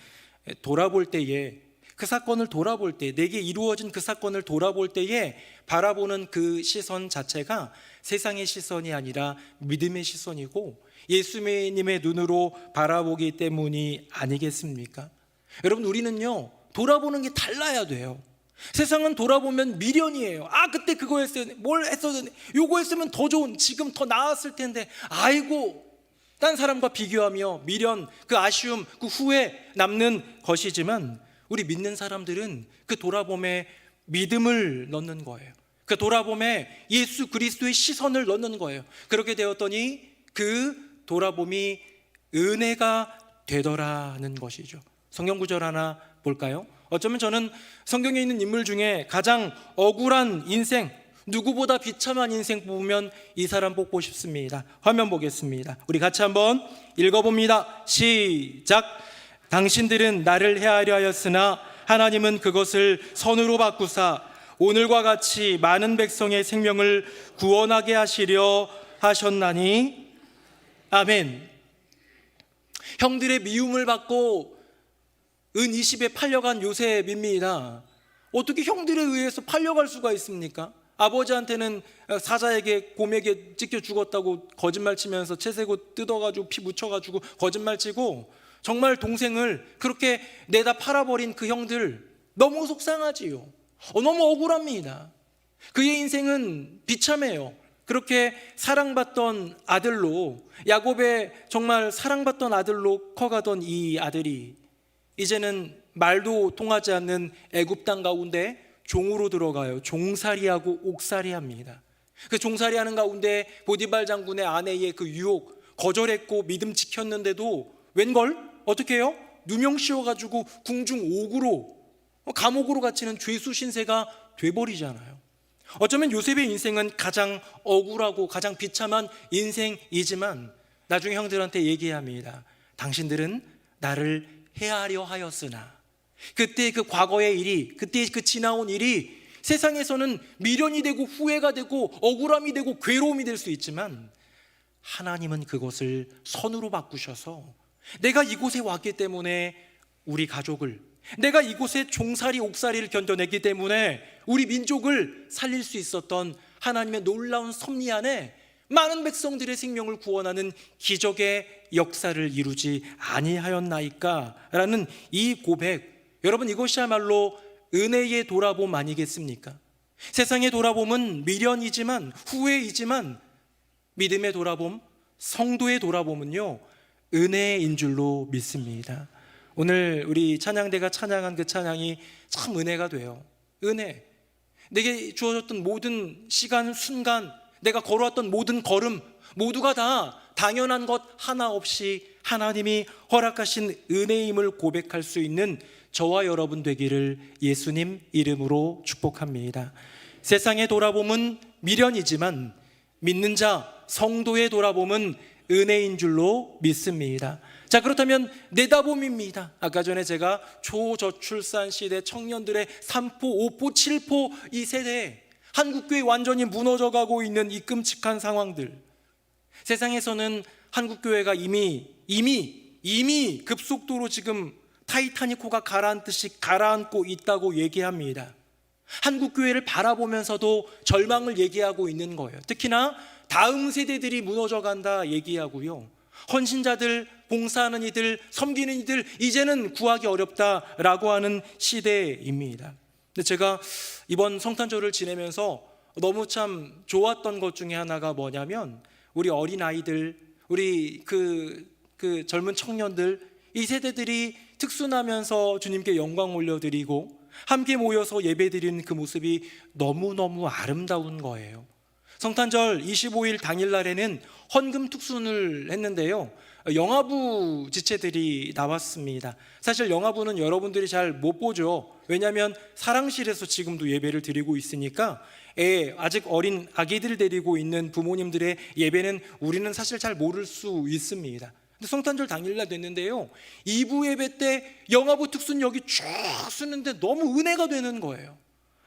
돌아볼 때에, 그 사건을 돌아볼 때, 내게 이루어진 그 사건을 돌아볼 때에 바라보는 그 시선 자체가 세상의 시선이 아니라 믿음의 시선이고 예수님의 눈으로 바라보기 때문이 아니겠습니까? 여러분, 우리는요 돌아보는 게 달라야 돼요. 세상은 돌아보면 미련이에요. 그때 그거 했어요, 뭘 했어야 되네, 요거 했으면 더 좋은, 지금 더 나았을 텐데, 아이고, 딴 사람과 비교하며 미련, 그 아쉬움, 그 후회 남는 것이지만, 우리 믿는 사람들은 그 돌아봄에 믿음을 넣는 거예요. 그 돌아봄에 예수 그리스도의 시선을 넣는 거예요. 그렇게 되었더니 그 돌아봄이 은혜가 되더라는 것이죠. 성경 구절 하나 볼까요? 어쩌면 저는 성경에 있는 인물 중에 가장 억울한 인생, 누구보다 비참한 인생 뽑으면 이 사람 뽑고 싶습니다. 화면 보겠습니다. 우리 같이 한번 읽어봅니다. 시작. 당신들은 나를 해하려 하였으나 하나님은 그것을 선으로 바꾸사 오늘과 같이 많은 백성의 생명을 구원하게 하시려 하셨나니. 아멘. 형들의 미움을 받고 은 20에 팔려간 요셉입니다. 어떻게 형들에 의해서 팔려갈 수가 있습니까? 아버지한테는 사자에게, 곰에게 찢겨 죽었다고 거짓말 치면서 채색옷 뜯어가지고 피 묻혀가지고 거짓말 치고, 정말 동생을 그렇게 내다 팔아버린 그 형들, 너무 속상하지요. 너무 억울합니다. 그의 인생은 비참해요. 그렇게 사랑받던 아들로, 야곱의 정말 사랑받던 아들로 커가던 이 아들이 이제는 말도 통하지 않는 애굽 땅 가운데 종으로 들어가요. 종살이하고 옥살이합니다. 그 종살이하는 가운데 보디발 장군의 아내의 그 유혹 거절했고 믿음 지켰는데도 웬걸 어떻게 해요? 누명 씌워가지고 궁중 옥으로 감옥으로 갇히는 죄수 신세가 돼버리잖아요. 어쩌면 요셉의 인생은 가장 억울하고 가장 비참한 인생이지만 나중에 형들한테 얘기합니다. 당신들은 나를 해하려 하였으나 그때 그 과거의 일이, 그때 그 지나온 일이 세상에서는 미련이 되고 후회가 되고 억울함이 되고 괴로움이 될 수 있지만 하나님은 그것을 선으로 바꾸셔서 내가 이곳에 왔기 때문에 우리 가족을, 내가 이곳에 종살이 옥살이를 견뎌냈기 때문에 우리 민족을 살릴 수 있었던 하나님의 놀라운 섭리 안에 많은 백성들의 생명을 구원하는 기적의 역사를 이루지 아니하였나이까 라는 이 고백, 여러분 이것이야말로 은혜의 돌아봄 아니겠습니까? 세상의 돌아봄은 미련이지만 후회이지만 믿음의 돌아봄, 성도의 돌아봄은요 은혜인 줄로 믿습니다. 오늘 우리 찬양대가 찬양한 그 찬양이 참 은혜가 돼요. 은혜, 내게 주어졌던 모든 시간, 순간, 내가 걸어왔던 모든 걸음 모두가 다 당연한 것 하나 없이 하나님이 허락하신 은혜임을 고백할 수 있는 저와 여러분 되기를 예수님 이름으로 축복합니다. 세상의 돌아봄은 미련이지만 믿는 자, 성도의 돌아봄은 은혜인 줄로 믿습니다. 자, 그렇다면 내다봄입니다. 아까 전에 제가 초저출산 시대 청년들의 3포, 5포, 7포 이 세대에 한국교회 완전히 무너져가고 있는 이 끔찍한 상황들, 세상에서는 한국교회가 이미 급속도로 지금 타이타닉호가 가라앉듯이 가라앉고 있다고 얘기합니다. 한국교회를 바라보면서도 절망을 얘기하고 있는 거예요. 특히나 다음 세대들이 무너져 간다 얘기하고요, 헌신자들, 봉사하는 이들, 섬기는 이들 이제는 구하기 어렵다라고 하는 시대입니다. 근데 제가 이번 성탄절을 지내면서 너무 참 좋았던 것 중에 하나가 뭐냐면 우리 어린아이들, 우리 그 젊은 청년들, 이 세대들이 특순하면서 주님께 영광 올려드리고 함께 모여서 예배드리는 그 모습이 너무너무 아름다운 거예요. 성탄절 25일 당일날에는 헌금 특순을 했는데요, 영화부 지체들이 나왔습니다. 사실 영화부는 여러분들이 잘 못 보죠. 왜냐하면 사랑실에서 지금도 예배를 드리고 있으니까 아직 어린 아기들 데리고 있는 부모님들의 예배는 우리는 사실 잘 모를 수 있습니다. 근데 성탄절 당일날 됐는데요, 2부 예배 때 영화부 특순 여기 쭉 쓰는데 너무 은혜가 되는 거예요.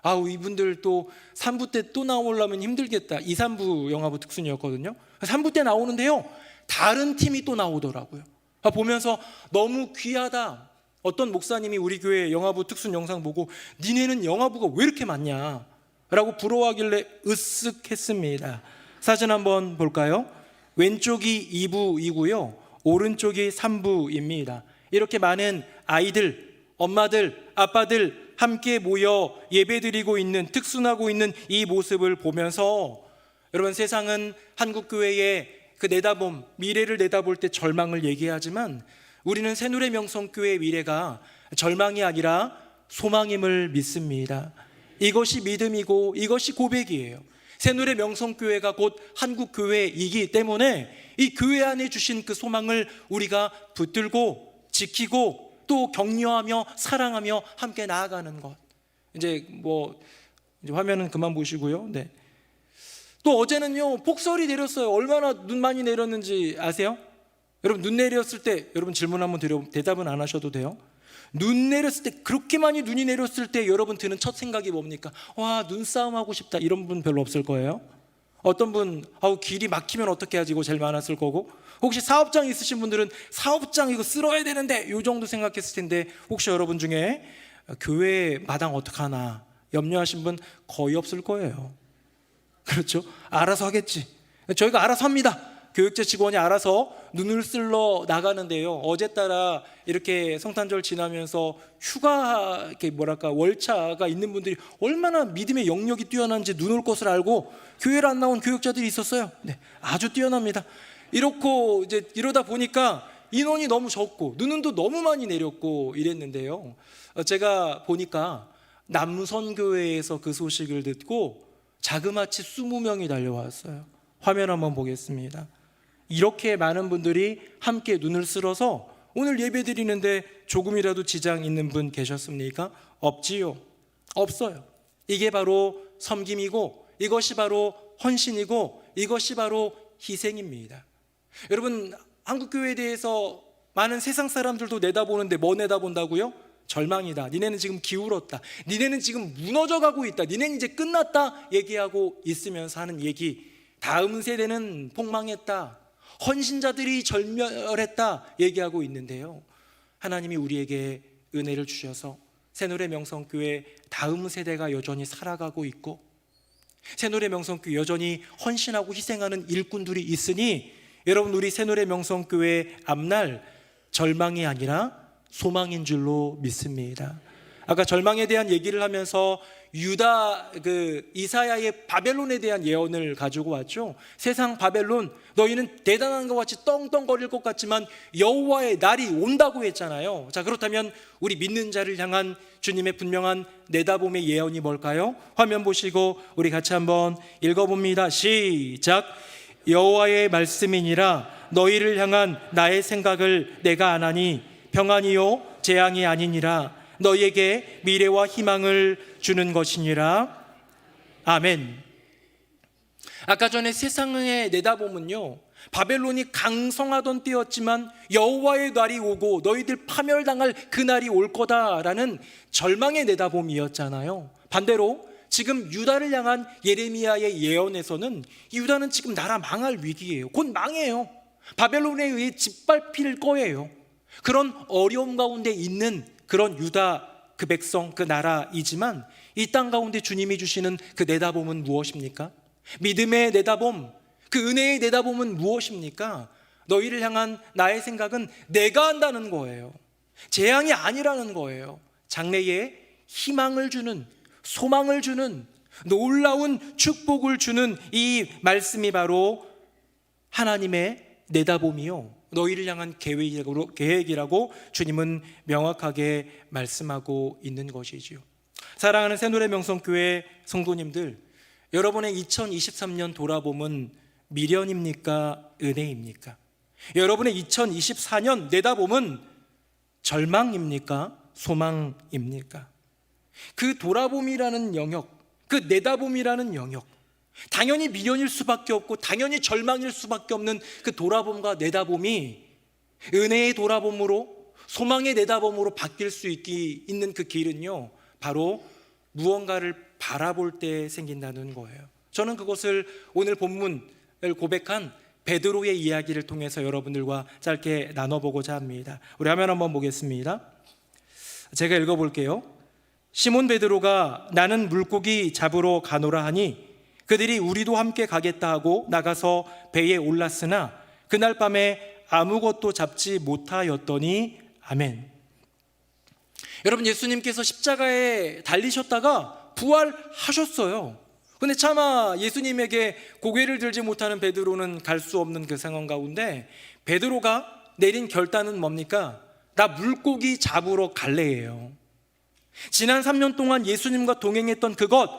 아우, 이분들 또 3부 때 또 나오려면 힘들겠다. 2, 3부 영화부 특순이었거든요. 3부 때 나오는데요, 다른 팀이 또 나오더라고요. 보면서 너무 귀하다. 어떤 목사님이 우리 교회 영화부 특순 영상 보고 니네는 영화부가 왜 이렇게 많냐 라고 부러워하길래 으쓱했습니다. 사진 한번 볼까요? 왼쪽이 2부이고요, 오른쪽이 3부입니다. 이렇게 많은 아이들, 엄마들, 아빠들 함께 모여 예배드리고 있는, 특순하고 있는 이 모습을 보면서 여러분, 세상은 한국교회의 그 내다봄, 미래를 내다볼 때 절망을 얘기하지만 우리는 새누리 명성교회의 미래가 절망이 아니라 소망임을 믿습니다. 이것이 믿음이고 이것이 고백이에요. 새누리 명성교회가 곧 한국교회이기 때문에 이 교회 안에 주신 그 소망을 우리가 붙들고 지키고 또 격려하며 사랑하며 함께 나아가는 것. 이제 화면은 그만 보시고요. 네. 또 어제는요, 폭설이 내렸어요. 얼마나 눈 많이 내렸는지 아세요? 여러분, 눈 내렸을 때, 여러분 질문 한번 드려, 대답은 안 하셔도 돼요. 눈 내렸을 때, 그렇게 많이 눈이 내렸을 때 여러분 드는 첫 생각이 뭡니까? 와, 눈싸움 하고 싶다. 이런 분 별로 없을 거예요. 어떤 분, 길이 막히면 어떻게 하지? 이거 제일 많았을 거고, 혹시 사업장 있으신 분들은 사업장 이거 쓸어야 되는데 이 정도 생각했을 텐데, 혹시 여러분 중에 교회 마당 어떡하나 염려하신 분 거의 없을 거예요. 그렇죠? 알아서 하겠지. 저희가 알아서 합니다. 교육제 직원이 알아서 눈을 쓸러 나가는데요, 어제 따라 이렇게 성탄절 지나면서 휴가, 이렇게 월차가 있는 분들이 얼마나 믿음의 영역이 뛰어난지 눈 올 것을 알고 교회를 안 나온 교육자들이 있었어요. 네, 아주 뛰어납니다. 이러다 보니까 인원이 너무 적고 눈은 또 너무 많이 내렸고 이랬는데요, 제가 보니까 남선교회에서 그 소식을 듣고 자그마치 20명이 달려왔어요. 화면 한번 보겠습니다. 이렇게 많은 분들이 함께 눈을 쓸어서 오늘 예배 드리는데 조금이라도 지장 있는 분 계셨습니까? 없지요. 없어요. 이게 바로 섬김이고, 이것이 바로 헌신이고, 이것이 바로 희생입니다. 여러분, 한국교회에 대해서 많은 세상 사람들도 내다보는데 뭐 내다본다고요? 절망이다. 니네는 지금 기울었다. 니네는 지금 무너져가고 있다. 니네는 이제 끝났다 얘기하고 있으면서 하는 얘기, 다음 세대는 폭망했다, 헌신자들이 절멸했다 얘기하고 있는데요, 하나님이 우리에게 은혜를 주셔서 새노래 명성교회 다음 세대가 여전히 살아가고 있고, 새노래 명성교회 여전히 헌신하고 희생하는 일꾼들이 있으니, 여러분, 우리 새노래 명성교회 앞날 절망이 아니라 소망인 줄로 믿습니다. 아까 절망에 대한 얘기를 하면서 유다 이사야의 바벨론에 대한 예언을 가지고 왔죠. 세상 바벨론, 너희는 대단한 것 같이 떵떵거릴 것 같지만 여호와의 날이 온다고 했잖아요. 자, 그렇다면 우리 믿는 자를 향한 주님의 분명한 내다봄의 예언이 뭘까요? 화면 보시고 우리 같이 한번 읽어봅니다. 시작. 여호와의 말씀이니라. 너희를 향한 나의 생각을 내가 아나니 평안이요 재앙이 아니니라. 너희에게 미래와 희망을 주는 것이니라. 아멘. 아까 전에 세상에 내다보면요, 바벨론이 강성하던 때였지만 여호와의 날이 오고 너희들 파멸당할 그 날이 올 거다라는 절망의 내다봄이었잖아요. 반대로 지금 유다를 향한 예레미야의 예언에서는 유다는 지금 나라 망할 위기예요. 곧 망해요. 바벨론에 의해 짓밟힐 거예요. 그런 어려움 가운데 있는 그런 유다, 그 백성, 그 나라이지만 이 땅 가운데 주님이 주시는 그 내다봄은 무엇입니까? 믿음의 내다봄, 그 은혜의 내다봄은 무엇입니까? 너희를 향한 나의 생각은 내가 한다는 거예요. 재앙이 아니라는 거예요. 장래에 희망을 주는, 소망을 주는, 놀라운 축복을 주는 이 말씀이 바로 하나님의 내다봄이요, 너희를 향한 계획이라고 주님은 명확하게 말씀하고 있는 것이지요. 사랑하는 새노래 명성교회 성도님들, 여러분의 2023년 돌아봄은 미련입니까? 은혜입니까? 여러분의 2024년 내다봄은 절망입니까? 소망입니까? 그 돌아봄이라는 영역, 그 내다봄이라는 영역, 당연히 미련일 수밖에 없고 당연히 절망일 수밖에 없는 그 돌아봄과 내다봄이 은혜의 돌아봄으로, 소망의 내다봄으로 바뀔 수 있는 그 길은요, 바로 무언가를 바라볼 때 생긴다는 거예요. 저는 그것을 오늘 본문을 고백한 베드로의 이야기를 통해서 여러분들과 짧게 나눠보고자 합니다. 우리 화면 한번 보겠습니다. 제가 읽어볼게요. 시몬 베드로가 나는 물고기 잡으러 가노라 하니 그들이 우리도 함께 가겠다 하고 나가서 배에 올랐으나 그날 밤에 아무것도 잡지 못하였더니 아멘. 여러분, 예수님께서 십자가에 달리셨다가 부활하셨어요. 근데 차마 예수님에게 고개를 들지 못하는 베드로는 갈 수 없는 그 상황 가운데 베드로가 내린 결단은 뭡니까? 나 물고기 잡으러 갈래예요. 지난 3년 동안 예수님과 동행했던 그것,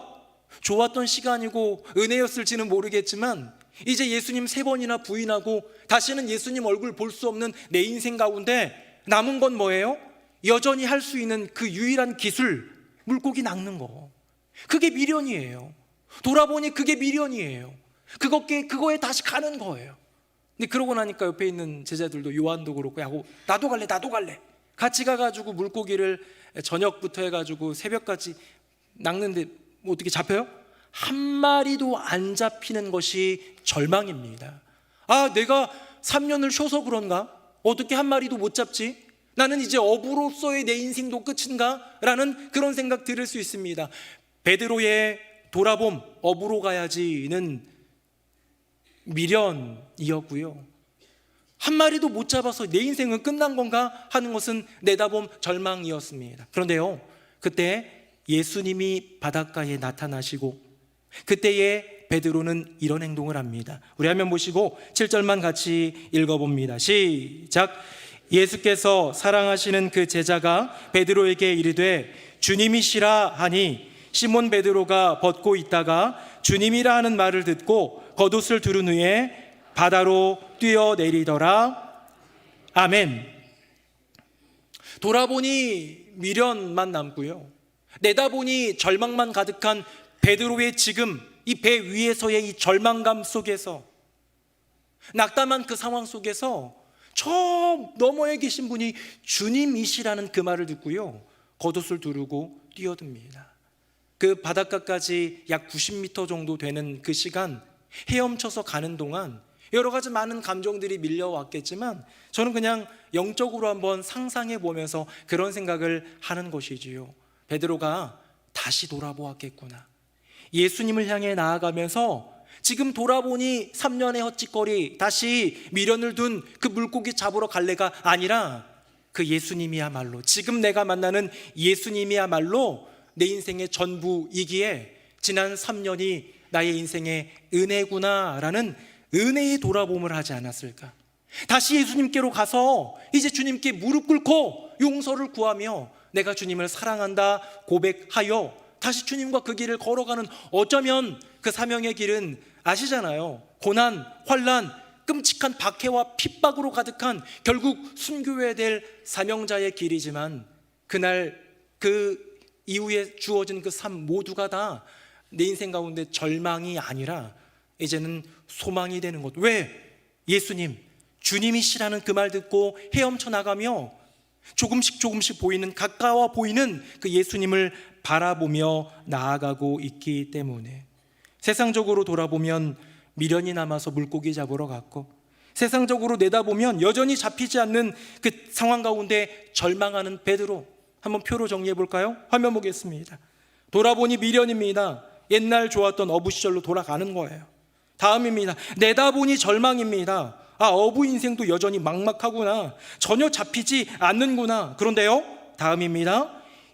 좋았던 시간이고 은혜였을지는 모르겠지만 이제 예수님 3번이나 부인하고 다시는 예수님 얼굴 볼 수 없는 내 인생 가운데 남은 건 뭐예요? 여전히 할 수 있는 그 유일한 기술, 물고기 낚는 거. 그게 미련이에요. 돌아보니 그게 미련이에요. 그거에 다시 가는 거예요. 근데 그러고 나니까 옆에 있는 제자들도, 요한도 그렇고, 야, 나도 갈래 같이 가가지고 물고기를 저녁부터 해가지고 새벽까지 낚는데 뭐 어떻게 잡혀요? 한 마리도 안 잡히는 것이 절망입니다. 아, 내가 3년을 쉬어서 그런가? 어떻게 한 마리도 못 잡지? 나는 이제 어부로서의 내 인생도 끝인가? 라는 그런 생각 들을 수 있습니다. 베드로의 돌아봄, 어부로 가야지는 미련이었고요, 한 마리도 못 잡아서 내 인생은 끝난 건가 하는 것은 내다봄, 절망이었습니다. 그런데요, 그때 예수님이 바닷가에 나타나시고 그때에 베드로는 이런 행동을 합니다. 우리 화면 보시고 7절만 같이 읽어봅니다. 시작. 예수께서 사랑하시는 그 제자가 베드로에게 이르되 주님이시라 하니 시몬 베드로가 벗고 있다가 주님이라 하는 말을 듣고 겉옷을 두른 후에 바다로 뛰어내리더라. 아멘. 돌아보니 미련만 남고요, 내다보니 절망만 가득한 베드로의 지금 이 배 위에서의 이 절망감 속에서, 낙담한 그 상황 속에서 저 너머에 계신 분이 주님이시라는 그 말을 듣고요, 겉옷을 두르고 뛰어듭니다. 그 바닷가까지 약 90m 정도 되는 그 시간, 헤엄쳐서 가는 동안 여러 가지 많은 감정들이 밀려왔겠지만 저는 그냥 영적으로 한번 상상해 보면서 그런 생각을 하는 것이지요. 베드로가 다시 돌아보았겠구나. 예수님을 향해 나아가면서 지금 돌아보니 3년의 헛짓거리, 다시 미련을 둔 그 물고기 잡으러 갈래가 아니라 그 예수님이야말로, 지금 내가 만나는 예수님이야말로 내 인생의 전부이기에 지난 3년이 나의 인생의 은혜구나라는 은혜의 돌아봄을 하지 않았을까. 다시 예수님께로 가서 이제 주님께 무릎 꿇고 용서를 구하며 내가 주님을 사랑한다 고백하여 다시 주님과 그 길을 걸어가는, 어쩌면 그 사명의 길은 아시잖아요. 고난, 환난, 끔찍한 박해와 핍박으로 가득한 결국 순교해야 될 사명자의 길이지만 그날 그 이후에 주어진 그 삶 모두가 다 내 인생 가운데 절망이 아니라 이제는 소망이 되는 것. 왜? 예수님, 주님이시라는 그 말 듣고 헤엄쳐 나가며 조금씩 보이는, 가까워 보이는 그 예수님을 바라보며 나아가고 있기 때문에. 세상적으로 돌아보면 미련이 남아서 물고기 잡으러 갔고, 세상적으로 내다보면 여전히 잡히지 않는 그 상황 가운데 절망하는 베드로. 한번 표로 정리해 볼까요? 화면 보겠습니다. 돌아보니 미련입니다. 옛날 좋았던 어부 시절로 돌아가는 거예요. 다음입니다. 내다보니 절망입니다. 아, 어부 인생도 여전히 막막하구나, 전혀 잡히지 않는구나. 그런데요, 다음입니다.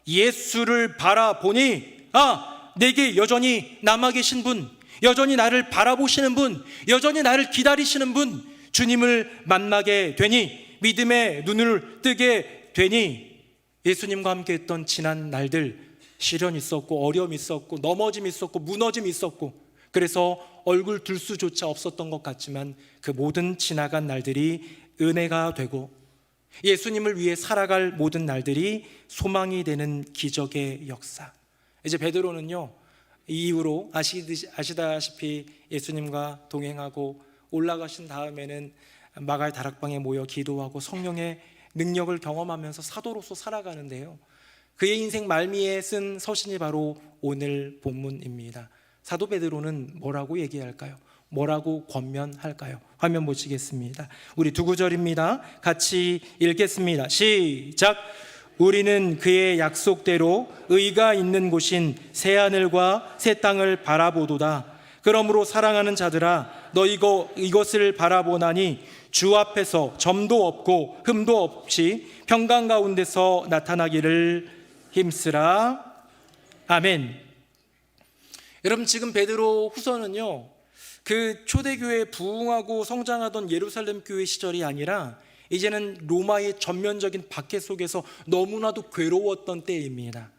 예수를 바라보니, 아, 내게 여전히 남아 계신 분, 여전히 나를 바라보시는 분, 여전히 나를 기다리시는 분, 주님을 만나게 되니, 믿음의 눈을 뜨게 되니, 예수님과 함께 했던 지난 날들, 시련이 있었고 어려움이 있었고 넘어짐이 있었고 무너짐이 있었고, 그래서 얼굴 들 수조차 없었던 것 같지만 그 모든 지나간 날들이 은혜가 되고 예수님을 위해 살아갈 모든 날들이 소망이 되는 기적의 역사. 이제 베드로는요, 이 이후로 아시다시피 예수님과 동행하고 올라가신 다음에는 마갈 다락방에 모여 기도하고 성령의 능력을 경험하면서 사도로서 살아가는데요, 그의 인생 말미에 쓴 서신이 바로 오늘 본문입니다. 사도 베드로는 뭐라고 얘기할까요? 뭐라고 권면할까요? 화면 보시겠습니다. 우리 두 구절입니다. 같이 읽겠습니다. 시작. 우리는 그의 약속대로 의가 있는 곳인 새하늘과 새 땅을 바라보도다. 그러므로 사랑하는 자들아, 너 이것을 바라보나니 주 앞에서 점도 없고 흠도 없이 평강 가운데서 나타나기를 힘쓰라. 아멘. 여러분, 지금 베드로 후서는요, 그 초대교회 부흥하고 성장하던 예루살렘 교회 시절이 아니라 이제는 로마의 전면적인 박해 속에서 너무나도 괴로웠던 때입니다.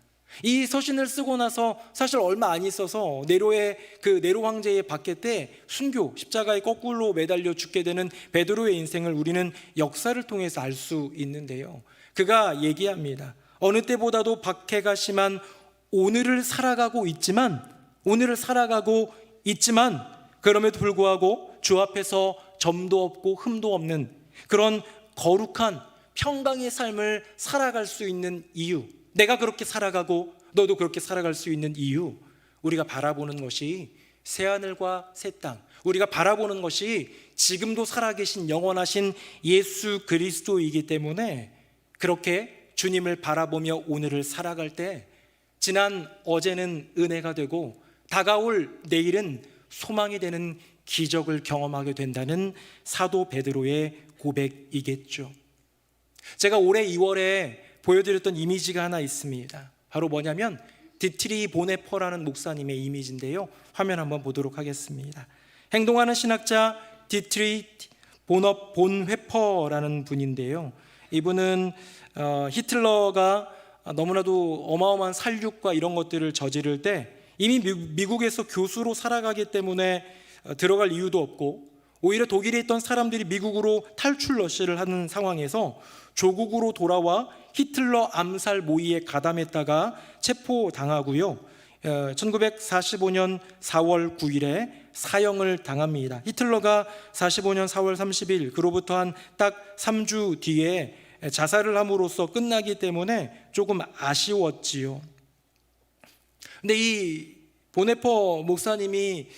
이 서신을 쓰고 나서 사실 얼마 안 있어서 네로 황제의 박해 때 순교, 십자가에 거꾸로 매달려 죽게 되는 베드로의 인생을 우리는 역사를 통해서 알 수 있는데요, 그가 얘기합니다. 어느 때보다도 박해가 심한 오늘을 살아가고 있지만 그럼에도 불구하고 주 앞에서 점도 없고 흠도 없는 그런 거룩한 평강의 삶을 살아갈 수 있는 이유, 내가 그렇게 살아가고 너도 그렇게 살아갈 수 있는 이유, 우리가 바라보는 것이 새하늘과 새 땅, 우리가 바라보는 것이 지금도 살아계신 영원하신 예수 그리스도이기 때문에 그렇게 주님을 바라보며 오늘을 살아갈 때 지난 어제는 은혜가 되고 다가올 내일은 소망이 되는 기적을 경험하게 된다는 사도 베드로의 고백이겠죠. 제가 올해 2월에 보여드렸던 이미지가 하나 있습니다. 바로 뭐냐면 디트리 보네퍼라는 목사님의 이미지인데요, 화면 한번 보도록 하겠습니다. 행동하는 신학자 디트리 본회퍼라는 분인데요, 이분은 히틀러가 너무나도 어마어마한 살육과 이런 것들을 저지를 때 이미 미국에서 교수로 살아가기 때문에 들어갈 이유도 없고, 오히려 독일에 있던 사람들이 미국으로 탈출 러시를 하는 상황에서 조국으로 돌아와 히틀러 암살 모의에 가담했다가 체포당하고요. 1945년 4월 9일에 사형을 당합니다. 히틀러가 45년 4월 30일 그로부터 한 딱 3주 뒤에 자살을 함으로써 끝나기 때문에 조금 아쉬웠지요. 근데 이 보네퍼 목사님이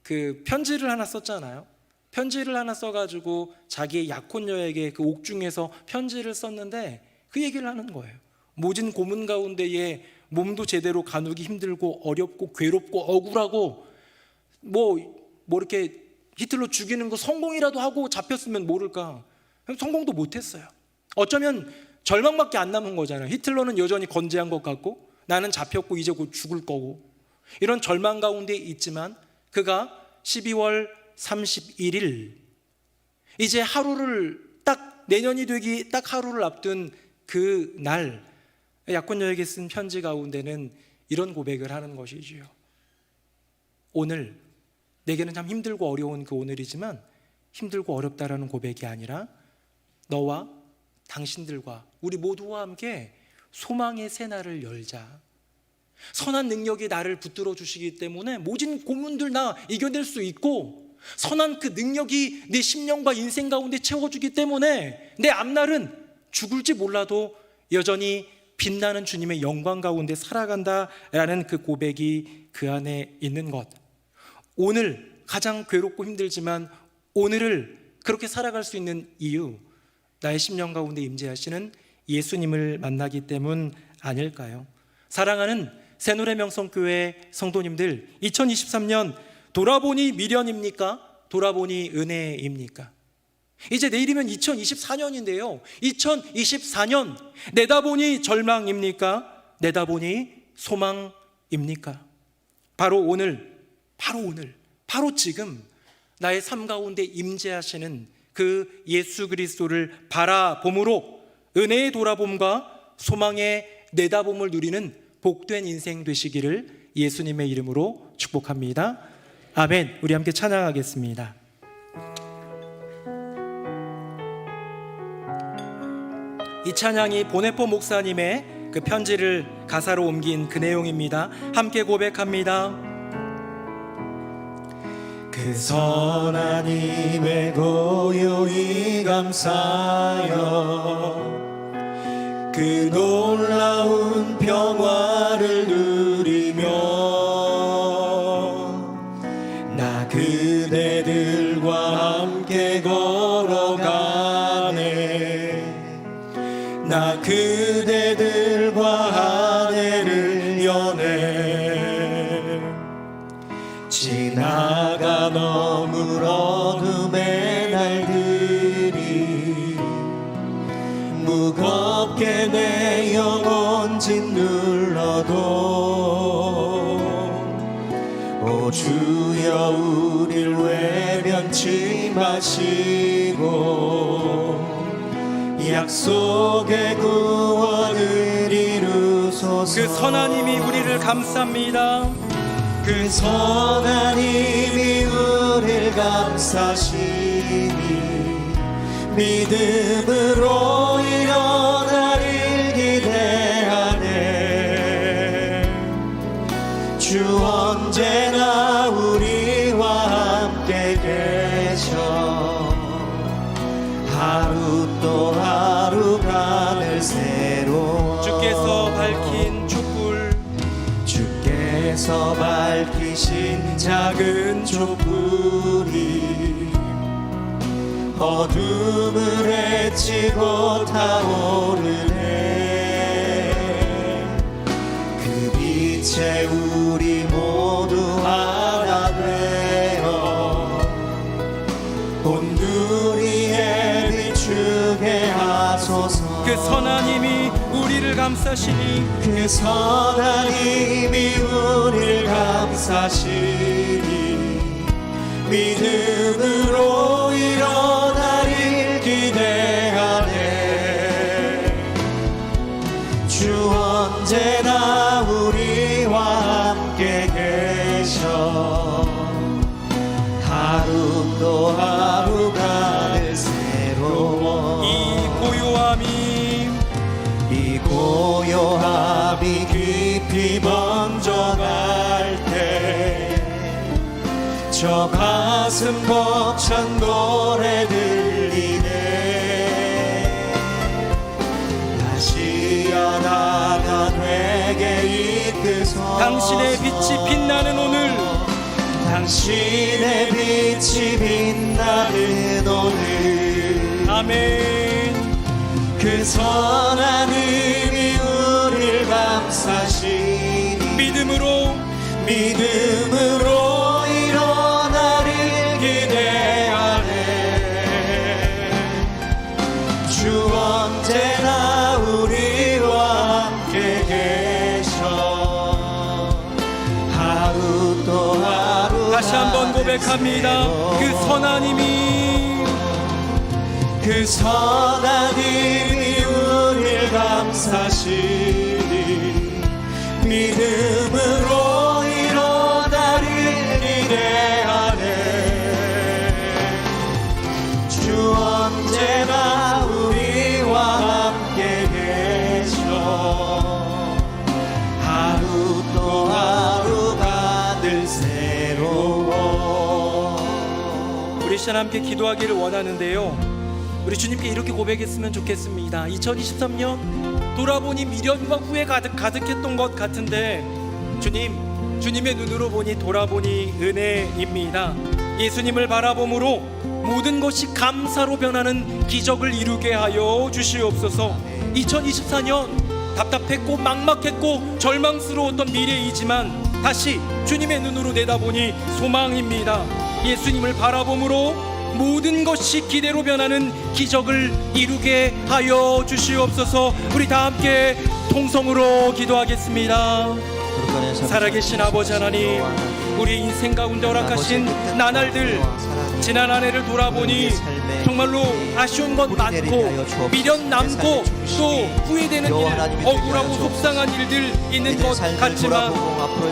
그 편지를 하나 썼잖아요. 편지를 하나 써가지고 자기의 약혼녀에게 그 옥중에서 편지를 썼는데 그 얘기를 하는 거예요. 모진 고문 가운데에 몸도 제대로 가누기 힘들고 어렵고 괴롭고 억울하고 뭐 이렇게 히틀러 죽이는 거 성공이라도 하고 잡혔으면 모를까. 성공도 못했어요. 어쩌면 절망밖에 안 남은 거잖아요. 히틀러는 여전히 건재한 것 같고 나는 잡혔고 이제 곧 죽을 거고, 이런 절망 가운데 있지만 그가 12월 31일 이제 하루를 딱 내년이 되기 딱 하루를 앞둔 그 날 약혼녀에게 쓴 편지 가운데는 이런 고백을 하는 것이지요. 오늘 내게는 참 힘들고 어려운 그 오늘이지만 힘들고 어렵다라는 고백이 아니라 너와 당신들과 우리 모두와 함께 소망의 새날을 열자. 선한 능력이 나를 붙들어 주시기 때문에 모진 고문들 나 이겨낼 수 있고, 선한 그 능력이 내 심령과 인생 가운데 채워주기 때문에 내 앞날은 죽을지 몰라도 여전히 빛나는 주님의 영광 가운데 살아간다라는 그 고백이 그 안에 있는 것. 오늘 가장 괴롭고 힘들지만 오늘을 그렇게 살아갈 수 있는 이유, 나의 심령 가운데 임재하시는 예수님을 만나기 때문 아닐까요? 사랑하는 새노래 명성교회 성도님들, 2023년 돌아보니 미련입니까? 돌아보니 은혜입니까? 이제 내일이면 2024년인데요 2024년 내다보니 절망입니까? 내다보니 소망입니까? 바로 오늘, 바로 지금 나의 삶 가운데 임재하시는 그 예수 그리스도를 바라봄으로 은혜의 돌아봄과 소망의 내다봄을 누리는 복된 인생 되시기를 예수님의 이름으로 축복합니다. 아멘. 우리 함께 찬양하겠습니다. 이 찬양이 보네퍼 목사님의 그 편지를 가사로 옮긴 그 내용입니다. 함께 고백합니다. 그 선한 힘에 고요히 감사하여 그 놀라운 평화를 누리며 나 그대들과 함께 걸어가네. 나 그대들과 한 해를 여네. 지나가 넘을 어둠의 날들이 무겁게 내 영혼 짓눌러도 오 주여 우릴 외면치 마시고 약속의 구원을 이루소서. 그 선한 힘이 우리를 감쌉니다. 그 선한 힘이 우릴 감싸시니 믿음으로 일어나를 기대하네. 주 언제나 우리와 함께 계셔 하루 또 하루가 늘 새로워. 주께서 밝힌 촛불, 주께서 밝히신 작은 촛불이 어둠을 헤치고 타오르네. 그 빛에 우리 모두 하나 되어 온누리에 비추게 하소서. 그 선한 힘이 우리를 감싸시니 그 선한 힘이 우리를 감싸시니 믿음으로 일어나길 기대하네. 저 가슴 벅찬 노래 들리네. 다시 하나가 되게 이끄소. 당신의 빛이 빛나는 오늘, 당신의 빛이 빛나는 오늘. 아멘. 그 선한 힘이 우릴 감싸시니 믿음으로 일어나를 기대하네. 주 언제나 우리와 함께 계셔. 하루 또 하루 다시 한번 고백합니다. 그 선한 힘이, 그 선한 힘이 우릴 감싸시니 믿음으로 일어나를 기대하네. 주 언제나 우리와 함께 계셔. 하루 또 하루가 늘 새로워. 우리 시간 함께 기도하기를 원하는데요, 우리 주님께 이렇게 고백했으면 좋겠습니다. 2023년 돌아보니 미련과 후회 가득했던 것 같은데 주님의 눈으로 보니 돌아보니 은혜입니다. 예수님을 바라봄으로 모든 것이 감사로 변하는 기적을 이루게 하여 주시옵소서. 2024년 답답했고 막막했고 절망스러웠던 미래이지만 다시 주님의 눈으로 내다보니 소망입니다. 예수님을 바라봄으로 모든 것이 기대로 변하는 기적을 이루게 하여 주시옵소서. 우리 다 함께 통성으로 기도하겠습니다. 살아계신 아버지 하나님, 우리 인생 가운데 허락하신 나날들, 지난 한 해를 돌아보니 정말로 아쉬운 것 많고 미련 남고 또 후회되는 일, 억울하고 속상한 일들 있는 것 같지만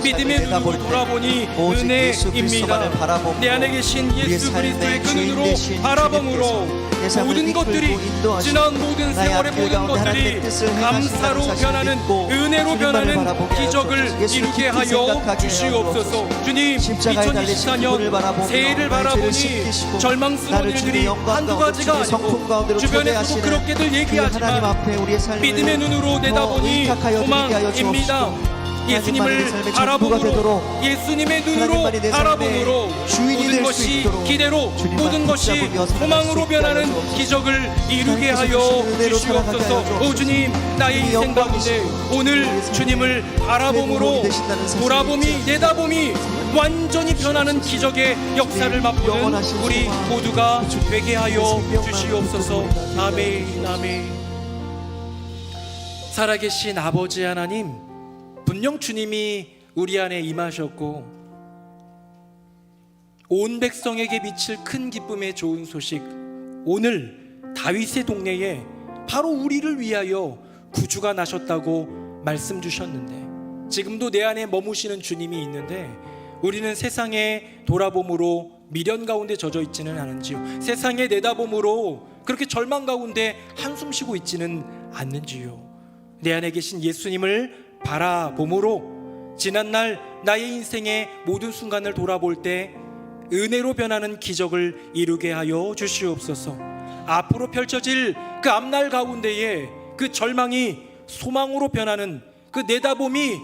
믿음의 눈으로 돌아보니 은혜입니다. 내 안에 계신 예수 그리스도의 그 눈으로 바라봄으로 모든 것들이, 지난 모든 세월의 모든 것들이 감사로 변하는, 은혜로 변하는 기적을 이루게 하여 주시옵소서. 주님, 2024년 새해를 바라보니 절망스러운 일들이 한두 가지가 아니고 주변에서도 그렇게들 얘기하지만 믿음의 눈으로 내다보니 소망입니다. 예수님을 바라봄으로, 예수님의 눈으로 바라봄으로 모든 것이 기대로, 모든 것이 소망으로 변하는 기적을 이루게 하여 주시옵소서. 오 주님, 나의 인생 가운데 오늘 주님을 바라봄으로 돌아봄이, 내다봄이 완전히 변하는 기적의 역사를 맛보는 우리 모두가 되게 하여 주시옵소서. 아멘, 아멘. 살아계신 아버지 하나님, 분명 주님이 우리 안에 임하셨고 온 백성에게 미칠 큰 기쁨의 좋은 소식, 오늘 다윗의 동네에 바로 우리를 위하여 구주가 나셨다고 말씀 주셨는데, 지금도 내 안에 머무시는 주님이 있는데 우리는 세상에 돌아봄으로 미련 가운데 젖어 있지는 않은지요? 세상에 내다봄으로 그렇게 절망 가운데 한숨 쉬고 있지는 않는지요? 내 안에 계신 예수님을 바라봄으로 지난날 나의 인생의 모든 순간을 돌아볼 때 은혜로 변하는 기적을 이루게 하여 주시옵소서. 앞으로 펼쳐질 그 앞날 가운데에 그 절망이 소망으로 변하는, 그 내다봄이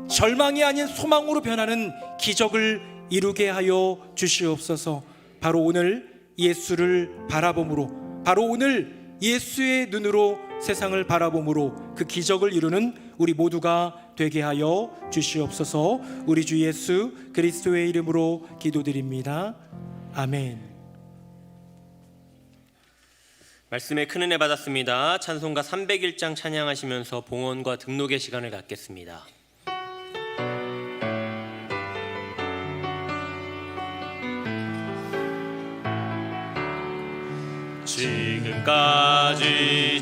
절망이 아닌 소망으로 변하는 기적을 이루게 하여 주시옵소서. 바로 오늘 예수를 바라봄으로, 바로 오늘 예수의 눈으로 세상을 바라봄으로 그 기적을 이루는 우리 모두가 되게 하여 주시옵소서. 우리 주 예수 그리스도의 이름으로 기도드립니다. 아멘. 말씀에 큰 은혜 받았습니다. 찬송가 301장 찬양하시면서 봉헌과 등록의 시간을 갖겠습니다. 지금까지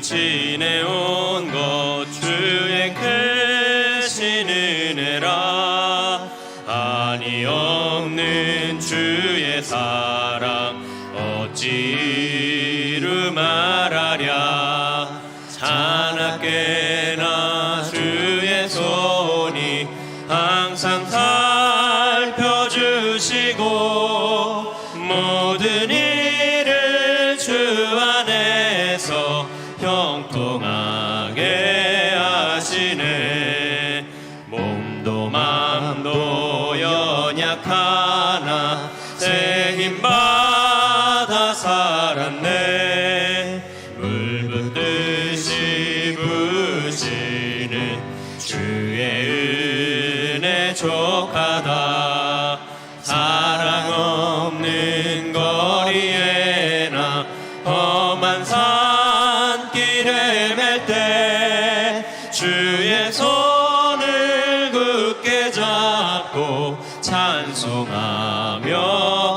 지내온 것 주의 크신 은혜라, 한이 없는 주의 사랑 어찌 이루 말하랴. 자나깨나 주의 손이 항상 살펴주시고 안에서 형통하게 하시네. 몸도 맘도 연약하나 새 힘 받아 살았네. 물 붓듯이 부시는 주의 은혜 족하다. 사랑 없는 거리에나 험한 산길에 맬 때 주의 손을 굳게 잡고 찬송하며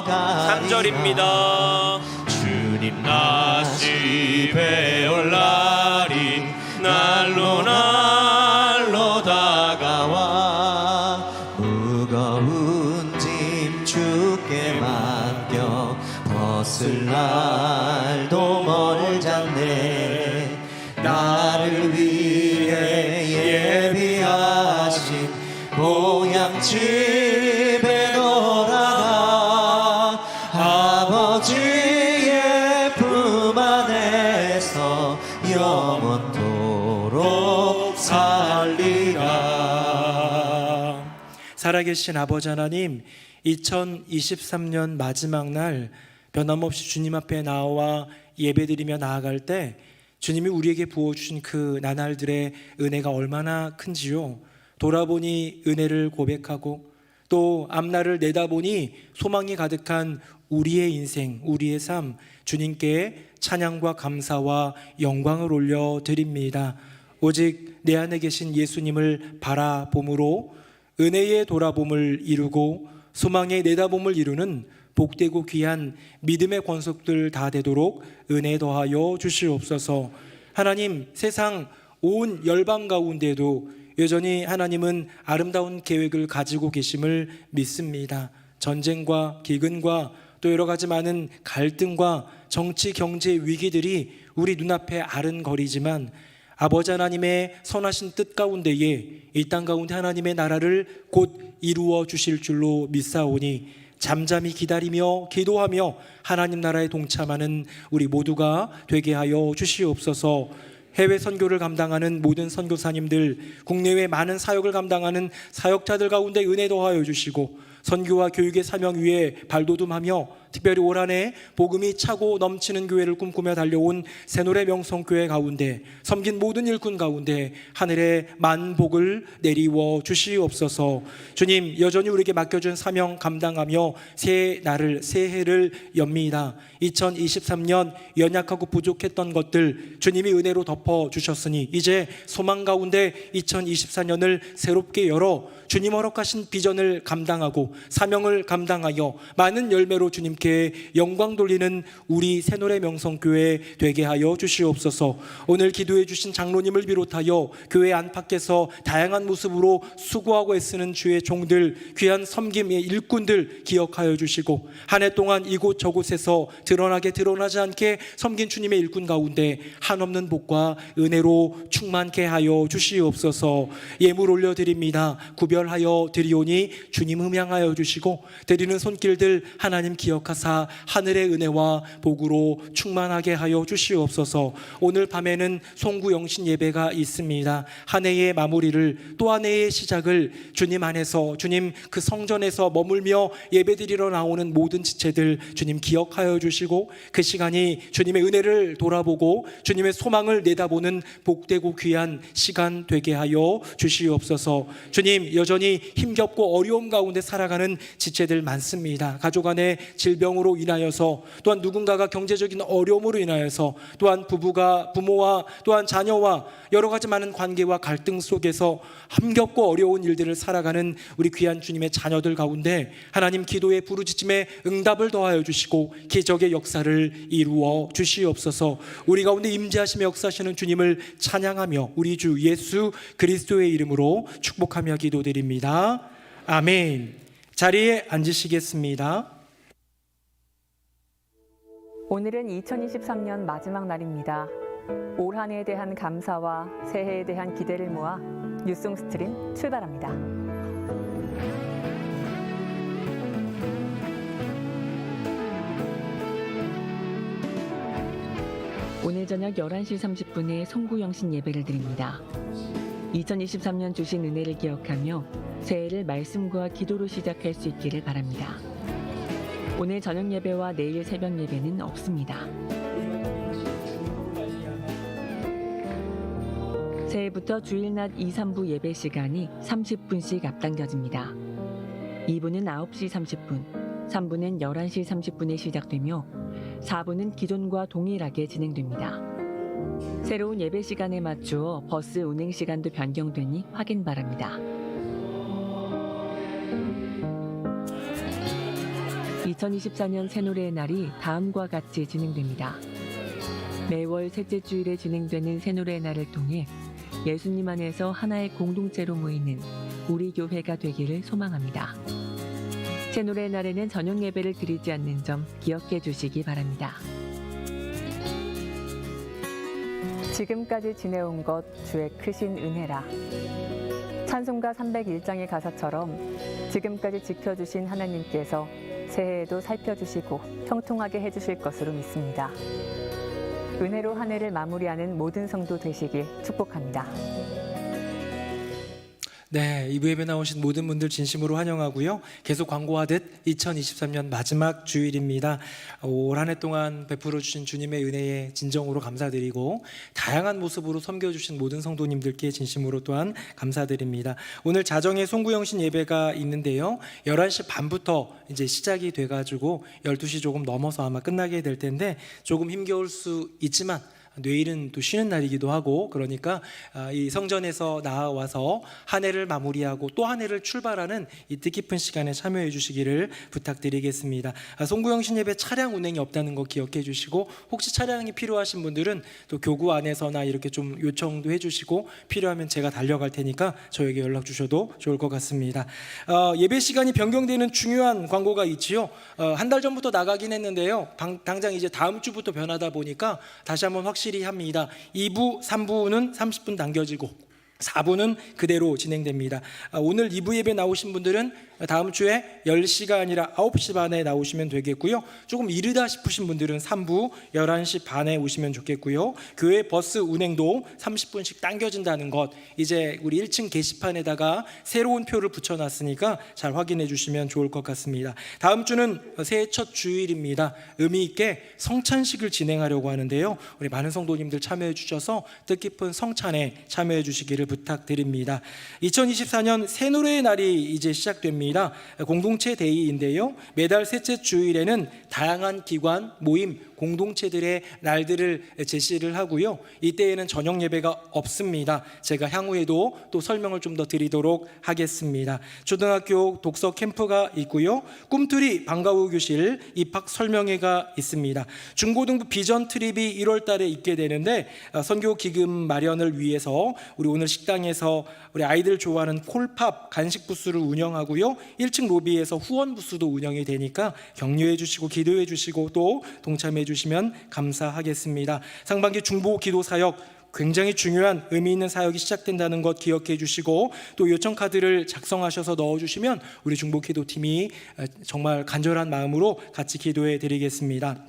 3절입니다. 주님 다시 배울 날이 날로 날로 다가와. 무거운 짐 주께 맡겨 벗을 날도 멀잖네. 나를 위해 예비하신 고향 집에 돌아가 아버지의 품 안에서 영원토록 살리라. 살아계신 아버지 하나님, 2023년 마지막 날 변함없이 주님 앞에 나와 예배드리며 나아갈 때 주님이 우리에게 부어주신 그 나날들의 은혜가 얼마나 큰지요. 돌아보니 은혜를 고백하고 또 앞날을 내다보니 소망이 가득한 우리의 인생, 우리의 삶, 주님께 찬양과 감사와 영광을 올려드립니다. 오직 내 안에 계신 예수님을 바라봄으로 은혜의 돌아봄을 이루고 소망의 내다봄을 이루는 복되고 귀한 믿음의 권속들 다 되도록 은혜 더하여 주시옵소서. 하나님, 세상 온 열방 가운데도 여전히 하나님은 아름다운 계획을 가지고 계심을 믿습니다. 전쟁과 기근과 또 여러 가지 많은 갈등과 정치 경제 위기들이 우리 눈앞에 아른거리지만 아버지 하나님의 선하신 뜻 가운데에 이 땅 가운데 하나님의 나라를 곧 이루어 주실 줄로 믿사오니 잠잠히 기다리며 기도하며 하나님 나라에 동참하는 우리 모두가 되게 하여 주시옵소서. 해외 선교를 감당하는 모든 선교사님들, 국내외 많은 사역을 감당하는 사역자들 가운데 은혜 더하여 주시고 선교와 교육의 사명 위에 발돋움하며 특별히 올 한해 복음이 차고 넘치는 교회를 꿈꾸며 달려온 새노래 명성교회 가운데 섬긴 모든 일꾼 가운데 하늘의 만복을 내리워 주시옵소서. 주님, 여전히 우리에게 맡겨준 사명 감당하며 새 날을 새 해를 엽니다. 2023년 연약하고 부족했던 것들 주님이 은혜로 덮어주셨으니 이제 소망 가운데 2024년을 새롭게 열어 주님 허락하신 비전을 감당하고 사명을 감당하여 많은 열매로 주님께 영광 돌리는 우리 새노래 명성교회 되게 하여 주시옵소서. 오늘 기도해 주신 장로님을 비롯하여 교회 안팎에서 다양한 모습으로 수고하고 애쓰는 주의 종들, 귀한 섬김의 일꾼들 기억하여 주시고 한 해 동안 이곳 저곳에서 드러나지 않게 섬긴 주님의 일꾼 가운데 한없는 복과 은혜로 충만케 하여 주시옵소서. 예물 올려드립니다. 구별하여 드리오니 주님 흠양하여 주시고 드리는 손길들 하나님 기억하사 하늘의 은혜와 복으로 충만하게 하여 주시옵소서. 오늘 밤에는 송구 영신 예배가 있습니다. 한 해의 마무리를 또 한 해의 시작을 주님 안에서 주님 그 성전에서 머물며 예배드리러 나오는 모든 지체들 주님 기억하여 주시고 그 시간이 주님의 은혜를 돌아보고 주님의 소망을 내다보는 복되고 귀한 시간 되게 하여 주시옵소서. 주님, 여전히 힘겹고 어려움 가운데 살아가는 지체들 많습니다. 가족 안에 질병으로 인하여서 또한 누군가가 경제적인 어려움으로 인하여서 또한 부모와 또한 자녀와 여러 가지 많은 관계와 갈등 속에서 힘겹고 어려운 일들을 살아가는 우리 귀한 주님의 자녀들 가운데 하나님 기도의 부르짖음에 응답을 더하여 주시고 기적의 역사를 이루어 주시옵소서. 우리 가운데 임재하시며 역사하시는 주님을 찬양하며 우리 주 예수 그리스도의 이름으로 축복하며 기도드립니다. 아멘. 자리에 앉으시겠습니다. 오늘은 2023년 마지막 날입니다. 올 한 해에 대한 감사와 새해에 대한 기대를 모아 뉴송스트림 출발합니다. 오늘 저녁 11시 30분에 송구영신 예배를 드립니다. 2023년 주신 은혜를 기억하며 새해를 말씀과 기도로 시작할 수 있기를 바랍니다. 오늘 저녁 예배와 내일 새벽 예배는 없습니다. 새해부터 주일 낮 2, 3부 예배 시간이 30분씩 앞당겨집니다. 2부는 9시 30분, 3부는 11시 30분에 시작되며 4부는 기존과 동일하게 진행됩니다. 새로운 예배 시간에 맞추어 버스 운행 시간도 변경되니 확인 바랍니다. 2024년 새노래의 날이 다음과 같이 진행됩니다. 매월 셋째 주일에 진행되는 새노래의 날을 통해 예수님 안에서 하나의 공동체로 모이는 우리 교회가 되기를 소망합니다. 새노래의 날에는 저녁 예배를 드리지 않는 점 기억해 주시기 바랍니다. 지금까지 지내온 것 주의 크신 은혜라. 찬송가 301장의 가사처럼 지금까지 지켜주신 하나님께서 새해에도 살펴주시고 형통하게 해주실 것으로 믿습니다. 은혜로 한 해를 마무리하는 모든 성도 되시길 축복합니다. 네, 2부 예배 나오신 모든 분들 진심으로 환영하고요. 계속 광고하듯 2023년 마지막 주일입니다. 올 한 해 동안 베풀어 주신 주님의 은혜에 진정으로 감사드리고 다양한 모습으로 섬겨주신 모든 성도님들께 진심으로 또한 감사드립니다. 오늘 자정에 송구영신 예배가 있는데요. 11시 반부터 이제 시작이 돼가지고 12시 조금 넘어서 아마 끝나게 될 텐데 조금 힘겨울 수 있지만 내일은 또 쉬는 날이기도 하고 그러니까 이 성전에서 나와서 한 해를 마무리하고 또 한 해를 출발하는 이 뜻깊은 시간에 참여해 주시기를 부탁드리겠습니다. 송구영신 예배 차량 운행이 없다는 거 기억해 주시고 혹시 차량이 필요하신 분들은 또 교구 안에서나 이렇게 좀 요청도 해주시고 필요하면 제가 달려갈 테니까 저에게 연락 주셔도 좋을 것 같습니다. 예배 시간이 변경되는 중요한 광고가 있지요. 한 달 전부터 나가긴 했는데요. 당장 이제 다음 주부터 변하다 보니까 다시 한번 확실히 합니다. 2부, 3부는 30분 당겨지고 4부는 그대로 진행됩니다. 오늘 2부 예배 나오신 분들은 다음 주에 10시가 아니라 9시 반에 나오시면 되겠고요. 조금 이르다 싶으신 분들은 3부 11시 반에 오시면 좋겠고요. 교회 버스 운행도 30분씩 당겨진다는 것 이제 우리 1층 게시판에다가 새로운 표를 붙여놨으니까 잘 확인해 주시면 좋을 것 같습니다. 다음 주는 새해 첫 주일입니다. 의미 있게 성찬식을 진행하려고 하는데요. 우리 많은 성도님들 참여해 주셔서 뜻깊은 성찬에 참여해 주시기를 부탁드립니다. 2024년 새노래의 날이 이제 시작됩니다. 공동체 데이인데요. 매달 셋째 주일에는 다양한 기관, 모임, 공동체들의 날들을 제시를 하고요. 이때에는 저녁 예배가 없습니다. 제가 향후에도 또 설명을 좀 더 드리도록 하겠습니다. 초등학교 독서 캠프가 있고요. 꿈틀이 방과후 교실 입학 설명회가 있습니다. 중고등부 비전 트립이 1월 달에 있게 되는데 선교 기금 마련을 위해서 우리 오늘 식당에서 우리 아이들 좋아하는 콜팝 간식 부스를 운영하고요. 1층 로비에서 후원 부스도 운영이 되니까 격려해 주시고 기도해 주시고 또 동참해 주시면 감사하겠습니다. 상반기 중보 기도 사역 굉장히 중요한 의미 있는 사역이 시작된다는 것 기억해 주시고 또 요청 카드를 작성하셔서 넣어주시면 우리 중보 기도팀이 정말 간절한 마음으로 같이 기도해 드리겠습니다.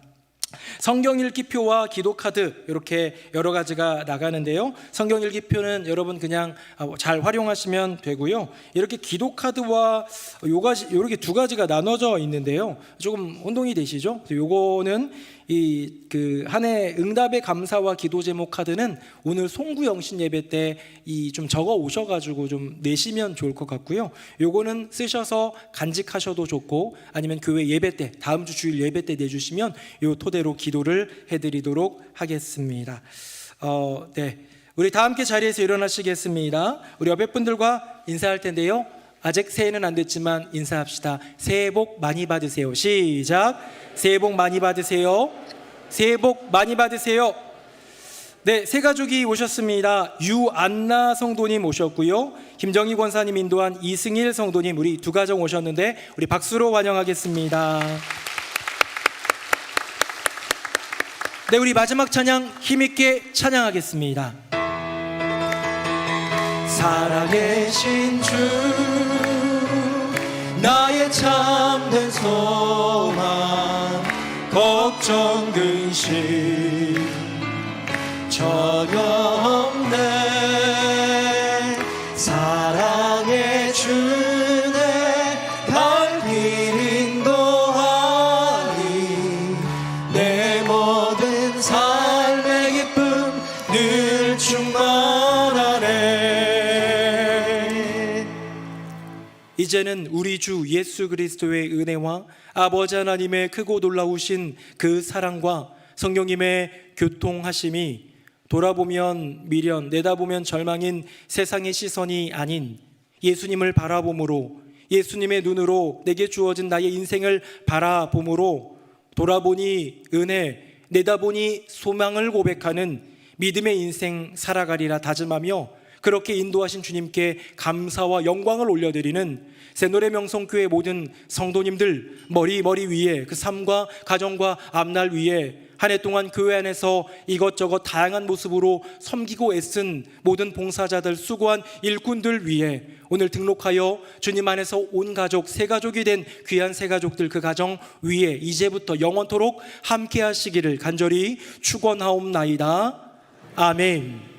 성경 읽기표와 기도 카드 이렇게 여러 가지가 나가는데요. 성경 읽기표는 여러분 그냥 잘 활용하시면 되고요. 이렇게 기도 카드와 이렇게 두 가지가 나눠져 있는데요. 조금 혼동이 되시죠? 요거는 이 한 해 응답의 감사와 기도 제목 카드는 오늘 송구영신 예배 때 이 좀 적어 오셔가지고 좀 내시면 좋을 것 같고요. 요거는 쓰셔서 간직하셔도 좋고 아니면 교회 예배 때 다음 주 주일 예배 때 내주시면 요 토대로 기도를 해드리도록 하겠습니다. 네, 우리 다 함께 자리에서 일어나시겠습니다. 우리 옆에 분들과 인사할 텐데요. 아직 새해는 안 됐지만 인사합시다. 새해 복 많이 받으세요. 시작. 새해 복 많이 받으세요. 새해 복 많이 받으세요. 네, 세 가족이 오셨습니다. 유안나 성도님 오셨고요. 김정희 권사님 인도한 이승일 성도님 우리 두 가정 오셨는데 우리 박수로 환영하겠습니다. 네, 우리 마지막 찬양 힘있게 찬양하겠습니다. 살아계신 주 나의 참된 소망 걱정 근심 전혀 없네. 사랑의 주네 갈 길 인도하니 내 모든 삶의 기쁨 늘 충만하네. 이제는 우리 주 예수 그리스도의 은혜와 아버지 하나님의 크고 놀라우신 그 사랑과 성령님의 교통하심이 돌아보면 미련, 내다보면 절망인 세상의 시선이 아닌 예수님을 바라봄으로, 예수님의 눈으로 내게 주어진 나의 인생을 바라봄으로 돌아보니 은혜, 내다보니 소망을 고백하는 믿음의 인생 살아가리라 다짐하며 그렇게 인도하신 주님께 감사와 영광을 올려드리는 새노래 명성교회 모든 성도님들 머리 위에 그 삶과 가정과 앞날 위에 한 해 동안 교회 안에서 이것저것 다양한 모습으로 섬기고 애쓴 모든 봉사자들, 수고한 일꾼들 위해 오늘 등록하여 주님 안에서 온 가족, 새 가족이 된 귀한 새 가족들 그 가정 위에 이제부터 영원토록 함께 하시기를 간절히 축원하옵나이다. 아멘.